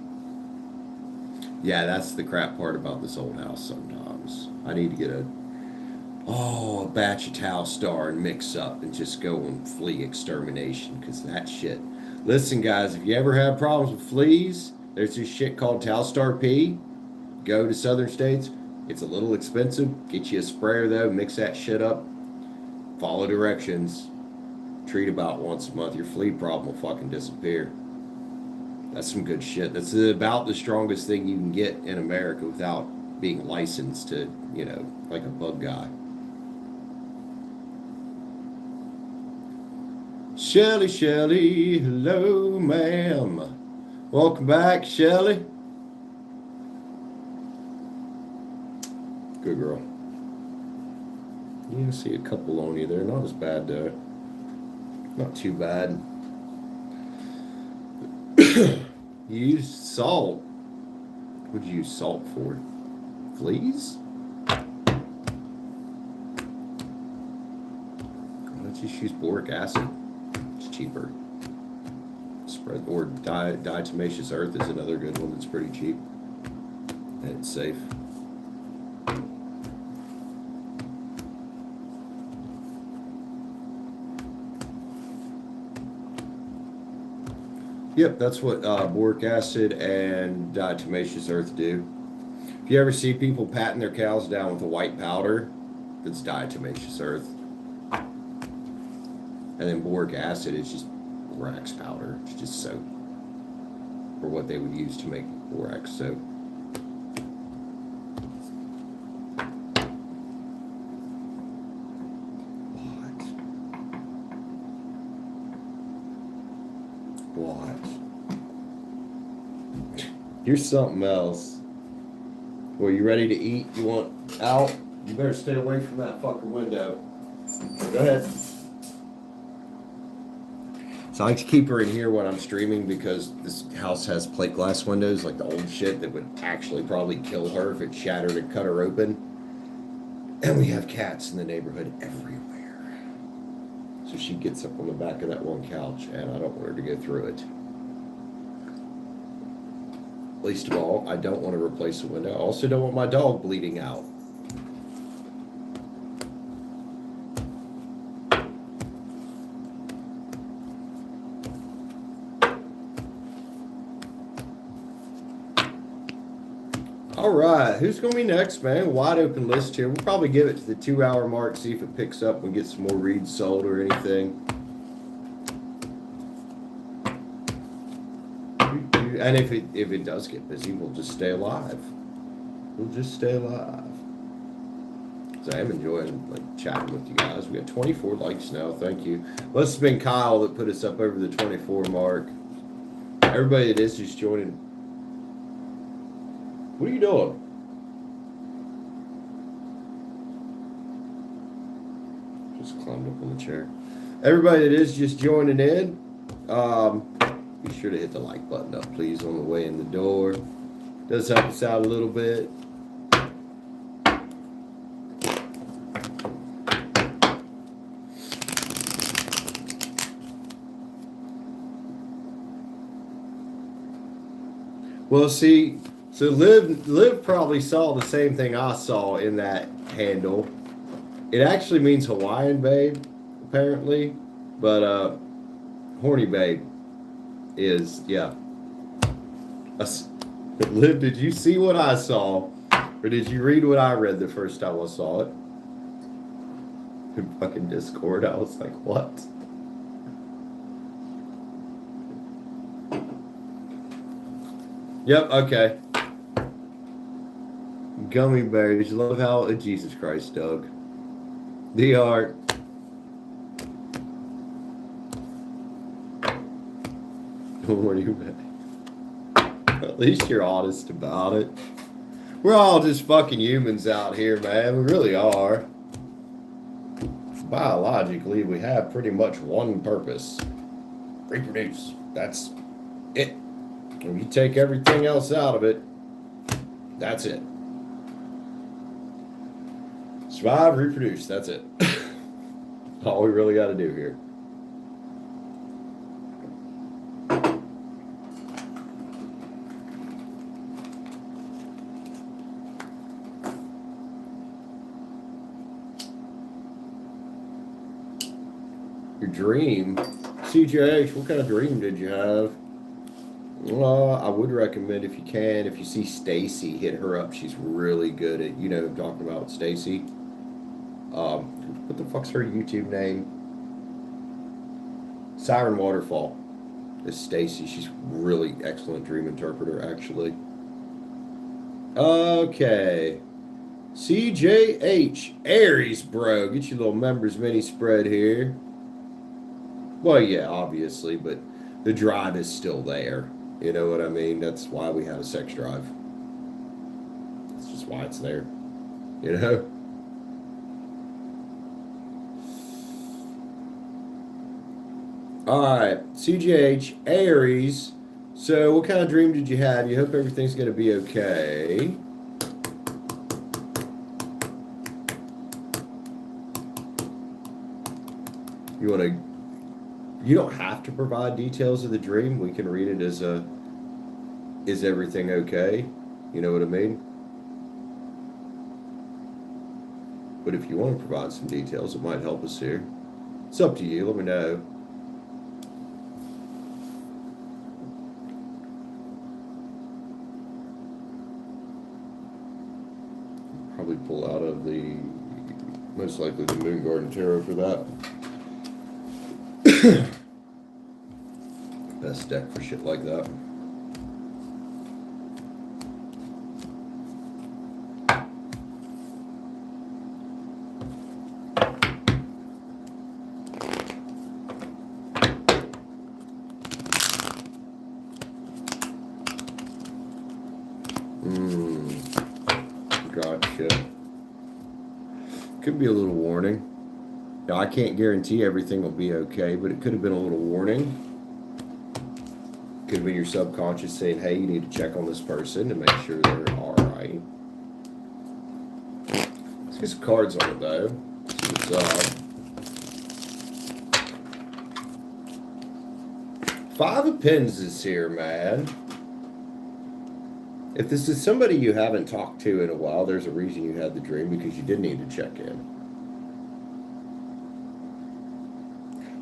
Yeah, that's the crap part about this old house sometimes. I need to get a batch of Towelstar and mix up and just go on flea extermination because that shit. Listen, guys, if you ever have problems with fleas, there's this shit called Towelstar P. Go to southern states. It's a little expensive. Get you a sprayer, though. Mix that shit up. Follow directions. Treat about once a month. Your flea problem will fucking disappear. That's some good shit. That's about the strongest thing you can get in America without being licensed to, you know, like a bug guy. Shelly, Shelly. Hello, ma'am. Welcome back, Shelly. Good girl. You can see a couple on you there. Not as bad, though. Not too bad. You use salt. What'd you use salt for? Fleas? Why don't you just use boric acid? It's cheaper. Spread or diatomaceous earth is another good one that's pretty cheap. And it's safe. Yep, that's what boric acid and diatomaceous earth do. If you ever see people patting their cows down with a white powder, that's diatomaceous earth. And then boric acid is just borax powder. It's just soap. Or what they would use to make borax soap. What? You're something else. Well, you ready to eat? You want out? You better stay away from that fucking window. Go ahead. So I like to keep her in here when I'm streaming because this house has plate glass windows, like the old shit that would actually probably kill her if it shattered and cut her open. And we have cats in the neighborhood everywhere. So she gets up on the back of that one couch, and I don't want her to go through it. Least of all, I don't want to replace the window. I also don't want my dog bleeding out. All right, who's going to be next, man? Wide open list here. We'll probably give it to the 2-hour mark, see if it picks up and get some more reads sold or anything. And if it does get busy, we'll just stay alive. We'll just stay alive. So I am enjoying chatting with you guys. We got 24 likes now. Thank you. Must have been Kyle that put us up over the 24 mark. Everybody that is just joining. What are you doing? Just climbed up on the chair. Everybody that is just joining in, be sure to hit the like button up, please, on the way in the door. Does help us out a little bit. Well, see, so Liv probably saw the same thing I saw in that handle. It actually means Hawaiian babe, apparently, but horny babe is, yeah. Liv, did you see what I saw, or did you read what I read the first time I saw it? In fucking Discord, I was like, what? Yep, okay. Gummy bears. Love how Jesus Christ, Doug. The art. What do you bet? At least you're honest about it. We're all just fucking humans out here, man. We really are. Biologically, we have pretty much one purpose. Reproduce. That's it. If you take everything else out of it, that's it. Survive, reproduce, that's it. All we really got to do here. Your dream? CJH, what kind of dream did you have? I would recommend, if you can, if you see Stacy, hit her up. She's really good at, I'm talking about Stacy. What the fuck's her YouTube name? Siren Waterfall is Stacy. She's really excellent dream interpreter, actually. Okay. CJH, Aries, bro. Get your little members mini spread here. Well, yeah, obviously, but the drive is still there. You know what I mean? That's why we have a sex drive. That's just why it's there. You know? Alright, CJH, Aries. So, what kind of dream did you have? You hope everything's going to be okay. You don't have to provide details of the dream. We can read it as is everything okay? You know what I mean? But if you want to provide some details, it might help us here. It's up to you. Let me know. Probably pull out of most likely the Moon Garden Tarot for that. Best deck for shit like that. Gotcha. Could be a little warning. Now, I can't guarantee everything will be okay, but it could have been a little warning. Could have been your subconscious saying, hey, you need to check on this person to make sure they're all right. Let's get some cards on it, though. See what's up. 5 of Pens is here, man. If this is somebody you haven't talked to in a while, there's a reason you had the dream, because you did need to check in.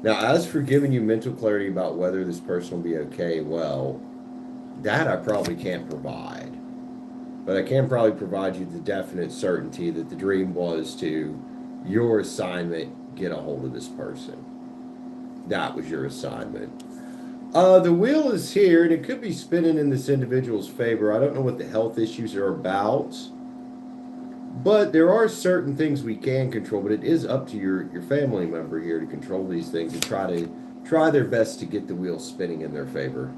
Now, as for giving you mental clarity about whether this person will be okay, well, that I probably can't provide. But I can probably provide you the definite certainty that the dream was to your assignment, get a hold of this person. That was your assignment. The wheel is here, and it could be spinning in this individual's favor. I don't know what the health issues are about, but there are certain things we can control. But it is up to your family member here to control these things and try their best to get the wheel spinning in their favor.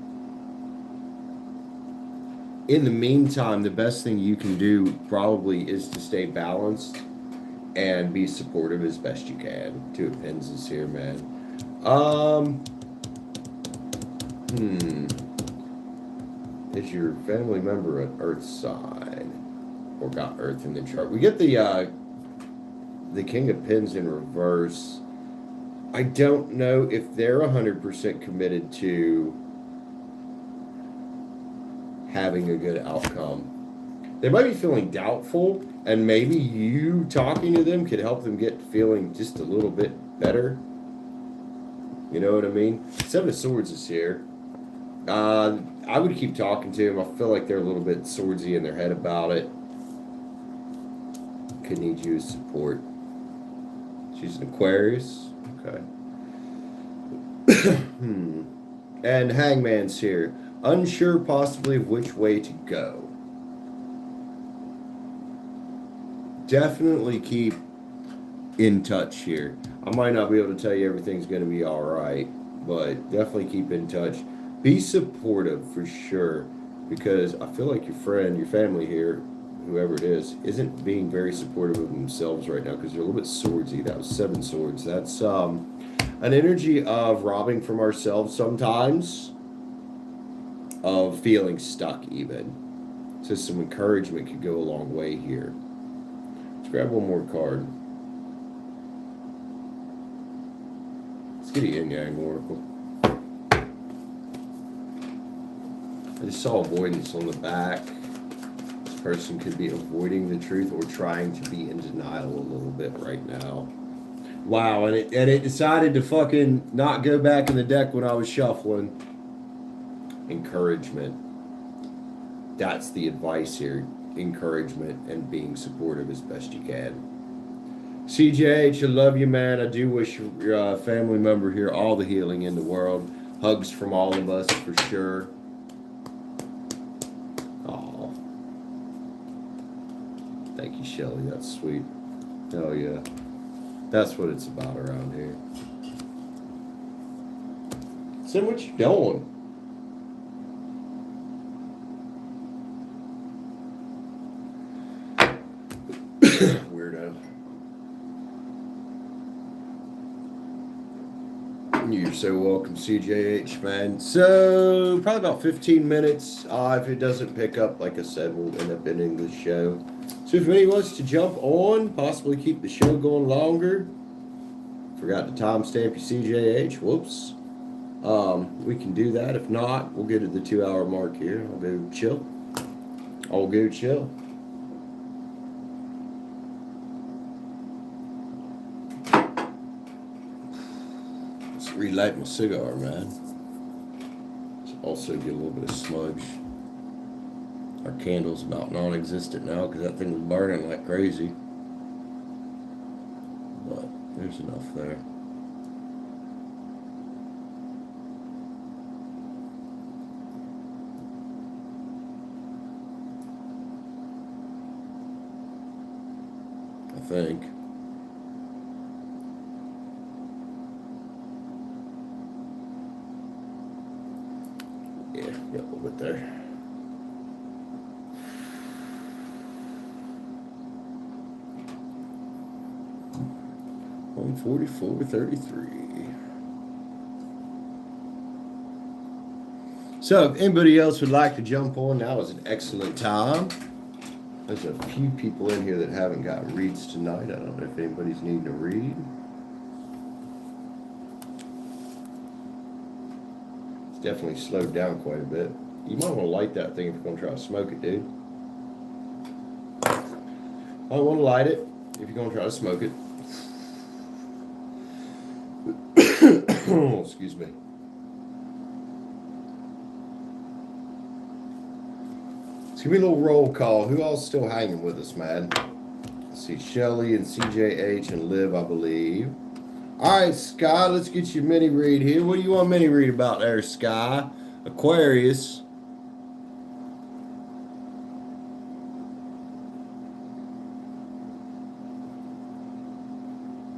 In the meantime, the best thing you can do probably is to stay balanced and be supportive as best you can. Two of Pens is here, man. Is your family member an Earth sign or got Earth in the chart? We get the King of Pens in reverse. I don't know if they're 100% committed to having a good outcome. They might be feeling doubtful, and maybe you talking to them could help them get feeling just a little bit better. You know what I mean? Seven of Swords is here. I would keep talking to them. I feel like they're a little bit swordsy in their head about it. Could need you as support. She's an Aquarius. Okay. And Hangman's here. Unsure possibly of which way to go. Definitely keep in touch here. I might not be able to tell you everything's going to be all right, but definitely keep in touch. Be supportive for sure, because I feel like your friend, your family here, whoever it is, isn't being very supportive of themselves right now because they're a little bit swordsy. That was 7 swords. That's an energy of robbing from ourselves sometimes, of feeling stuck even. So some encouragement could go a long way here. Let's grab one more card. Let's get a Yin Yang Oracle. I just saw avoidance on the back. This person could be avoiding the truth or trying to be in denial a little bit right now. Wow, and it decided to fucking not go back in the deck when I was shuffling. Encouragement. That's the advice here. Encouragement and being supportive as best you can. CJH, I love you, man. I do wish your family member here all the healing in the world. Hugs from all of us for sure. Oh, thank you, Shelly. That's sweet. Hell yeah. That's what it's about around here. Sim, what you doing? Weirdo. You're so welcome, CJH, man. So, probably about 15 minutes. If it doesn't pick up, like I said, we'll end up ending the show. So, if anybody wants to jump on, possibly keep the show going longer. Forgot to timestamp your CJH. Whoops. We can do that. If not, we'll get to the 2-hour mark here. I'll go chill. Relight my cigar, man. Also get a little bit of smudge. Our candle's about non-existent now because that thing was burning like crazy. But there's enough there. I think. Yeah, a little bit there. $144.33. So if anybody else would like to jump on, now is an excellent time. There's a few people in here that haven't got reads tonight. I don't know if anybody's needing a read. Definitely slowed down quite a bit. You might want to light that thing if you're going to try to smoke it, dude. I want to light it if you're going to try to smoke it. Excuse me. Let's Let's give me a little roll call. Who all's still hanging with us, man? Let's see, Shelly and CJH and Liv, I believe. All right, Sky, let's get your mini read here. What do you want mini read about there, Sky? Aquarius.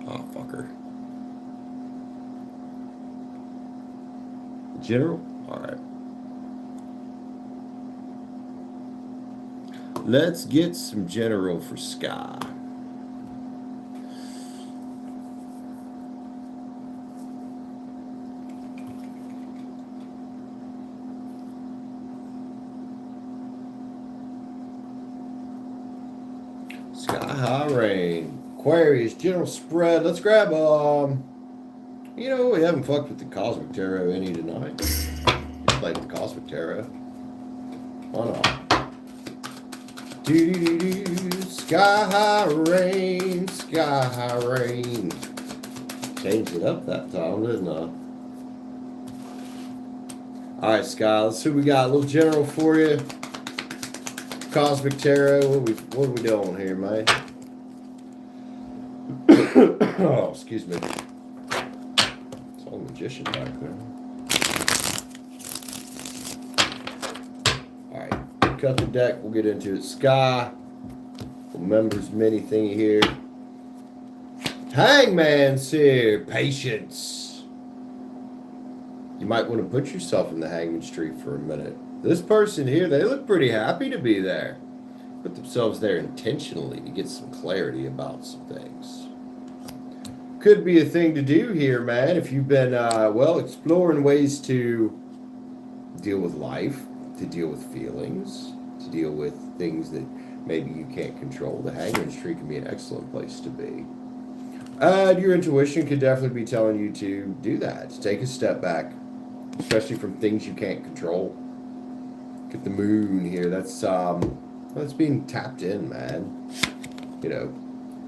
Oh, fucker. General? All right. Let's get some general for Sky. Sky high rain. Aquarius, general spread. Let's grab, you know, we haven't fucked with the Cosmic Tarot any tonight. We played the Cosmic Tarot. Why not? Sky high rain, sky high rain. Changed it up that time, didn't I? Alright, Sky, let's see what we got. A little general for you. Cosmic Tarot. What are we doing here, man? Oh, excuse me. It's all magician back there. Alright, cut the deck, we'll get into it. Sky, members mini thingy here. Hangman's here. Patience. You might want to put yourself in the hangman's tree for a minute. This person here, they look pretty happy to be there. Put themselves there intentionally to get some clarity about some things. Could be a thing to do here, man, if you've been, well, exploring ways to deal with life, to deal with feelings, to deal with things that maybe you can't control. The hangman's tree can be an excellent place to be. Your intuition could definitely be telling you to do that, to take a step back, especially from things you can't control. Get the moon here. That's being tapped in, man. You know,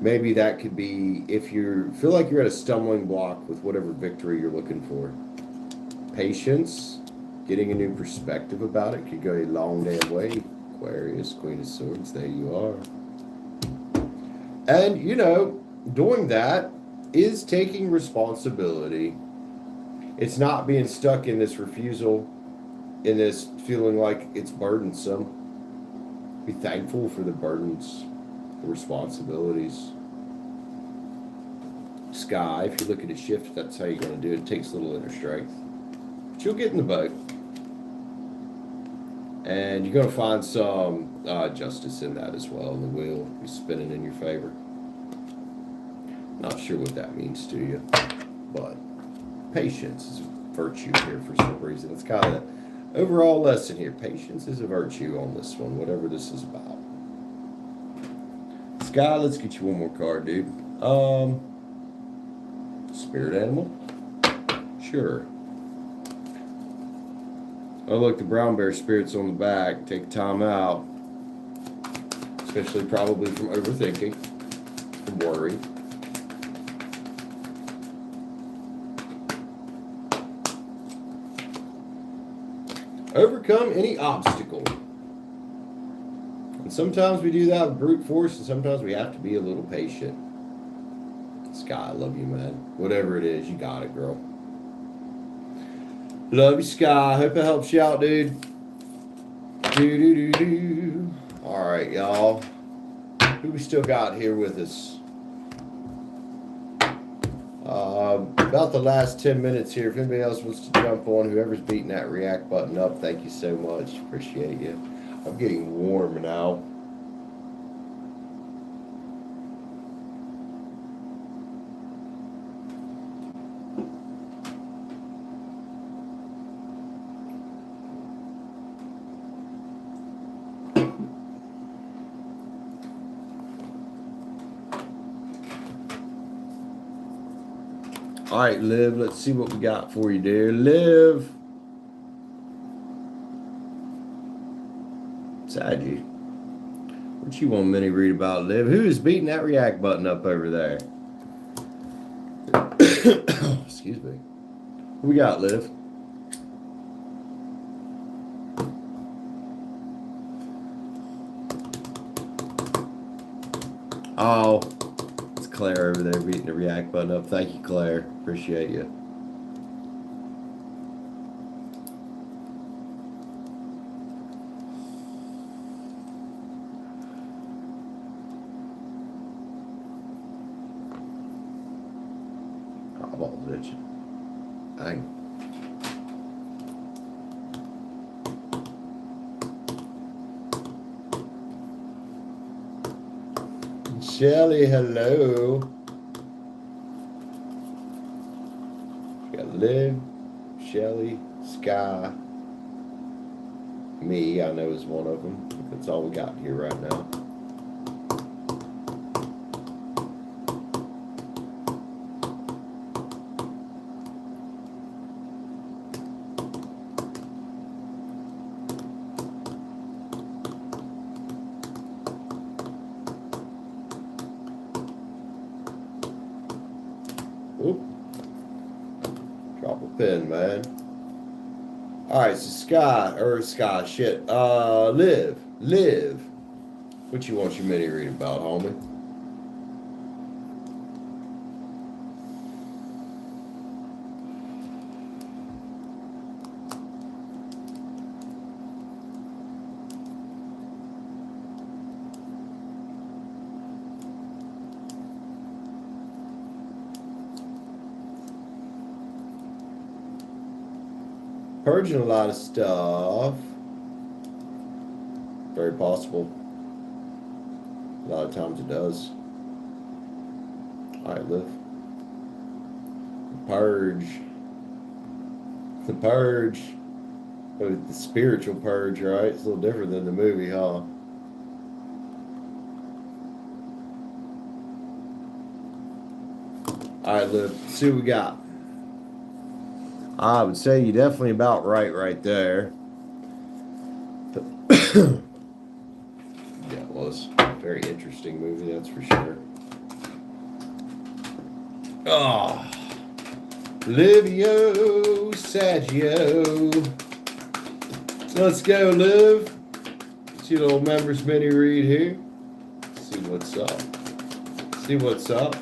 maybe that could be if you feel like you're at a stumbling block with whatever victory you're looking for. Patience, getting a new perspective about it could go a long damn way. Aquarius, Queen of Swords, there you are. And, you know, doing that is taking responsibility. It's not being stuck in this refusal, in this feeling like it's burdensome. Be thankful for the burdens, the responsibilities. Sky, if you're looking to shift, that's how you're going to do it. It takes a little inner strength. But you'll get in the boat. And you're going to find some justice in that as well. And the wheel will be spinning in your favor. Not sure what that means to you. But patience is a virtue here for some reason. It's kind of the overall lesson here. Patience is a virtue on this one, whatever this is about. Sky, let's get you one more card, dude. Spirit animal? Sure. Oh, look, the brown bear spirit's on the back. Take time out. Especially probably from overthinking, from worry. Overcome any obstacle. And sometimes we do that with brute force, and sometimes we have to be a little patient. Sky, I love you, man. Whatever it is, you got it, girl. Love you, Sky. Hope it helps you out, dude. Alright, y'all. Who we still got here with us? About the last 10 minutes here. If anybody else wants to jump on, whoever's beating that react button up, thank you so much. Appreciate you. I'm getting warm now. All right, Liv, let's see what we got for you, dear. Liv. Sadie. What you want me to read about, Liv? Who is beating that react button up over there? Excuse me. Who we got, Liv? Oh, it's Claire over there beating the react button up. Thank you, Claire. Appreciate you. Eyeballs itching. Dang. Shelly, hello. We got Liv, Shelly, Sky, me, I know is one of them. That's all we got here right now. Oop. Drop a pin, man. Alright, so Liv. What you want your mini read about, homie? Purging a lot of stuff. Very possible. A lot of times it does. Alright, Liv. Purge. The purge. Oh, the spiritual purge, right? It's a little different than the movie, huh? Alright, Liv. Let's see what we got. I would say you're definitely about right there. Yeah, it was a very interesting movie, that's for sure. Oh, Livio Saggio. Let's go, Liv. See a little members mini read here. See what's up. See what's up.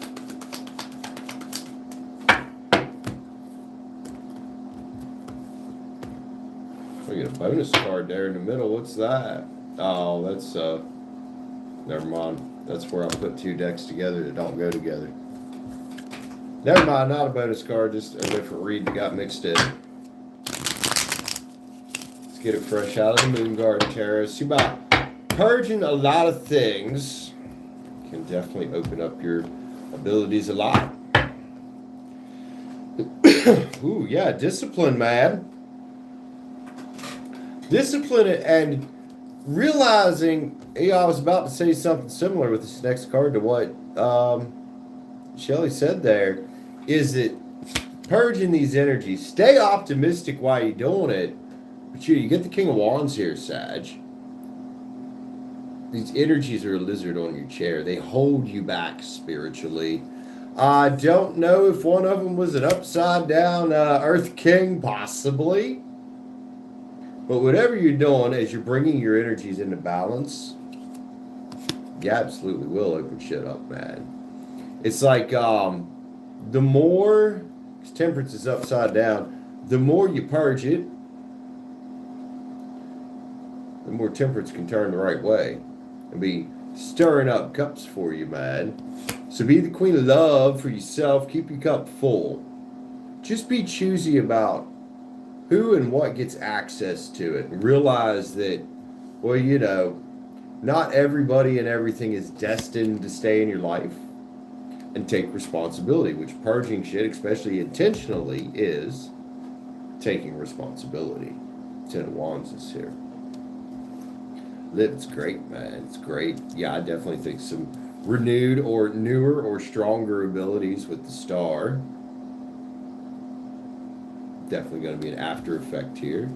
We get a bonus card there in the middle. What's that? Oh, that's never mind. That's where I put two decks together that don't go together. Never mind, not a bonus card, just a different read that got mixed in. Let's get it fresh out of the Moon Garden Tarot. See about purging a lot of things. Can definitely open up your abilities a lot. Ooh, yeah, discipline, man. Discipline and realizing, I was about to say something similar with this next card to what Shelly said there, is that purging these energies, stay optimistic while you're doing it, but you get the King of Wands here, Sag. These energies are a lizard on your chair. They hold you back spiritually. I don't know if one of them was an upside down Earth King, possibly. But whatever you're doing, as you're bringing your energies into balance, you absolutely will open shit up, man. It's like the more, because temperance is upside down, the more you purge it, the more temperance can turn the right way and be stirring up cups for you, man. So be the queen of love for yourself. Keep your cup full. Just be choosy about who and what gets access to it, and realize that, well, you know, not everybody and everything is destined to stay in your life, and take responsibility, which purging shit, especially intentionally, is taking responsibility. Ten of Wands is here. It's great, man. It's great. Yeah, I definitely think some renewed or newer or stronger abilities with the Star. Definitely going to be an after effect here.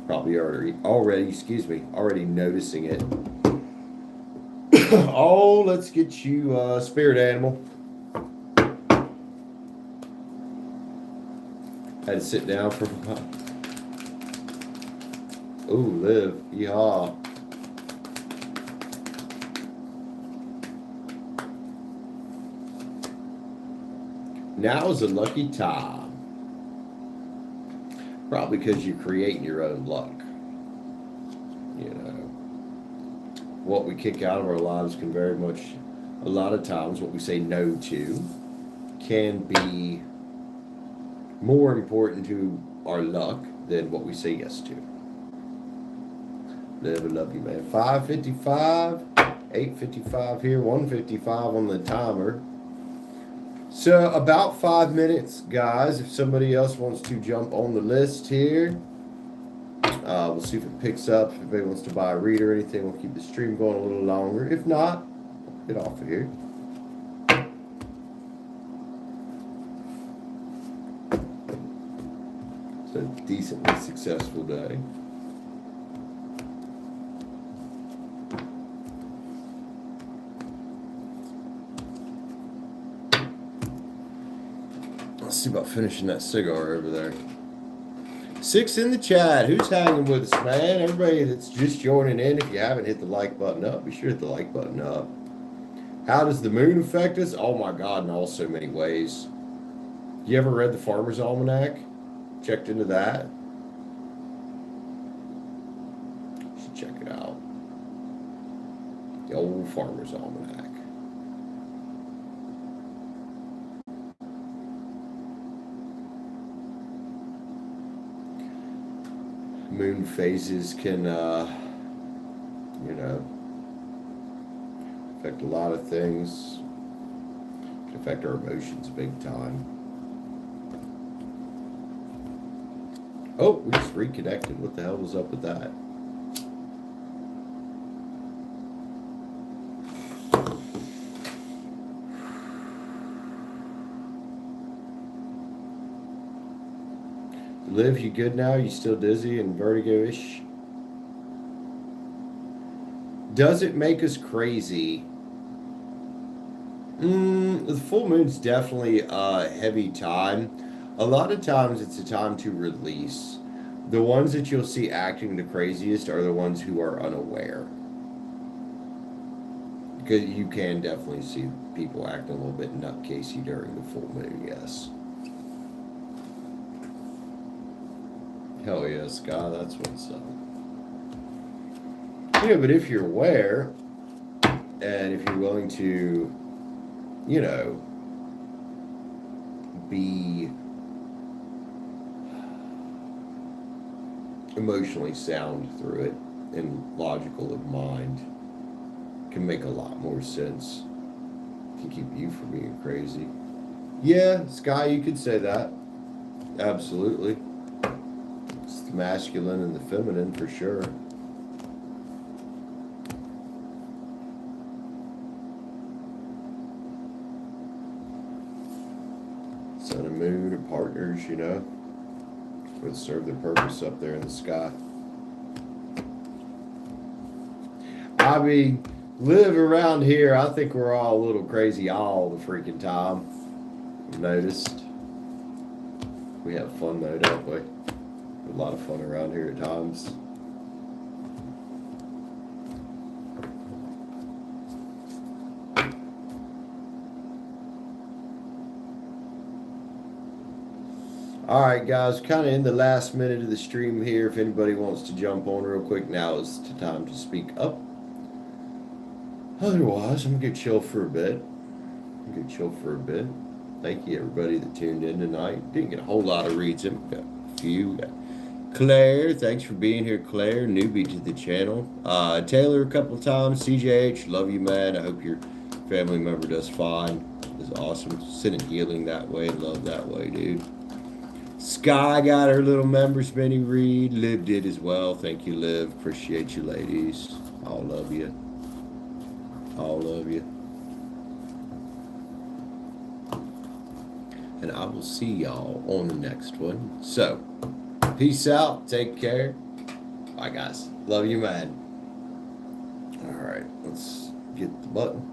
Probably already noticing it. Oh, let's get you spirit animal. Had to sit down for a while. Ooh, Liv. Yeehaw. Now is a lucky time. Probably because you're creating your own luck. You know, what we kick out of our lives can very much, a lot of times, what we say no to can be more important to our luck than what we say yes to. Live and love you, man. 5:55, 8:55 here, 1:55 on the timer. So about 5 minutes, guys. If somebody else wants to jump on the list here, we'll see if it picks up. If anybody wants to buy a read or anything, we'll keep the stream going a little longer. If not, we'll get off of here. It's a decently successful day. Let's see about finishing that cigar over there. 6 in the chat. Who's hanging with us, man? Everybody that's just joining in, if you haven't hit the like button up, be sure to hit the like button up. How does the moon affect us? Oh my God, in all so many ways. You ever read the Farmer's Almanac? Checked into that? You should check it out. The old Farmer's Almanac. Moon phases can, you know, affect a lot of things. Can affect our emotions big time. Oh, we just reconnected. What the hell was up with that? Liv, you good now? You still dizzy and vertigo-ish? Does it make us crazy? The full moon's definitely a heavy time. A lot of times it's a time to release. The ones that you'll see acting the craziest are the ones who are unaware. Because you can definitely see people acting a little bit nutcasey during the full moon, yes. Hell yeah, Scott, that's what's up. Yeah, but if you're aware, and if you're willing to, you know, be emotionally sound through it and logical of mind, can make a lot more sense. Can keep you from being crazy. Yeah, Sky, you could say that. Absolutely. It's the masculine and the feminine for sure. Sun and moon are partners, you know. Both serve their purpose up there in the sky. I mean, live around here, I think we're all a little crazy all the freaking time. I've noticed. We have fun though, don't we? A lot of fun around here at times. All right, guys, kind of in the last minute of the stream here. If anybody wants to jump on real quick, now is the time to speak up. Otherwise, I'm going to chill for a bit. Thank you, everybody that tuned in tonight. Didn't get a whole lot of reads in. Got a few. Got Claire, thanks for being here, Claire. Newbie to the channel. Taylor, a couple times. CJH, love you, man. I hope your family member does fine. It's awesome. Sending healing that way. Love that way, dude. Sky got her little members mini read. Liv did as well. Thank you, Liv. Appreciate you, ladies. All love you. All love you. And I will see y'all on the next one. So, peace out. Take care. Bye, guys. Love you, man. All right. Let's get the button.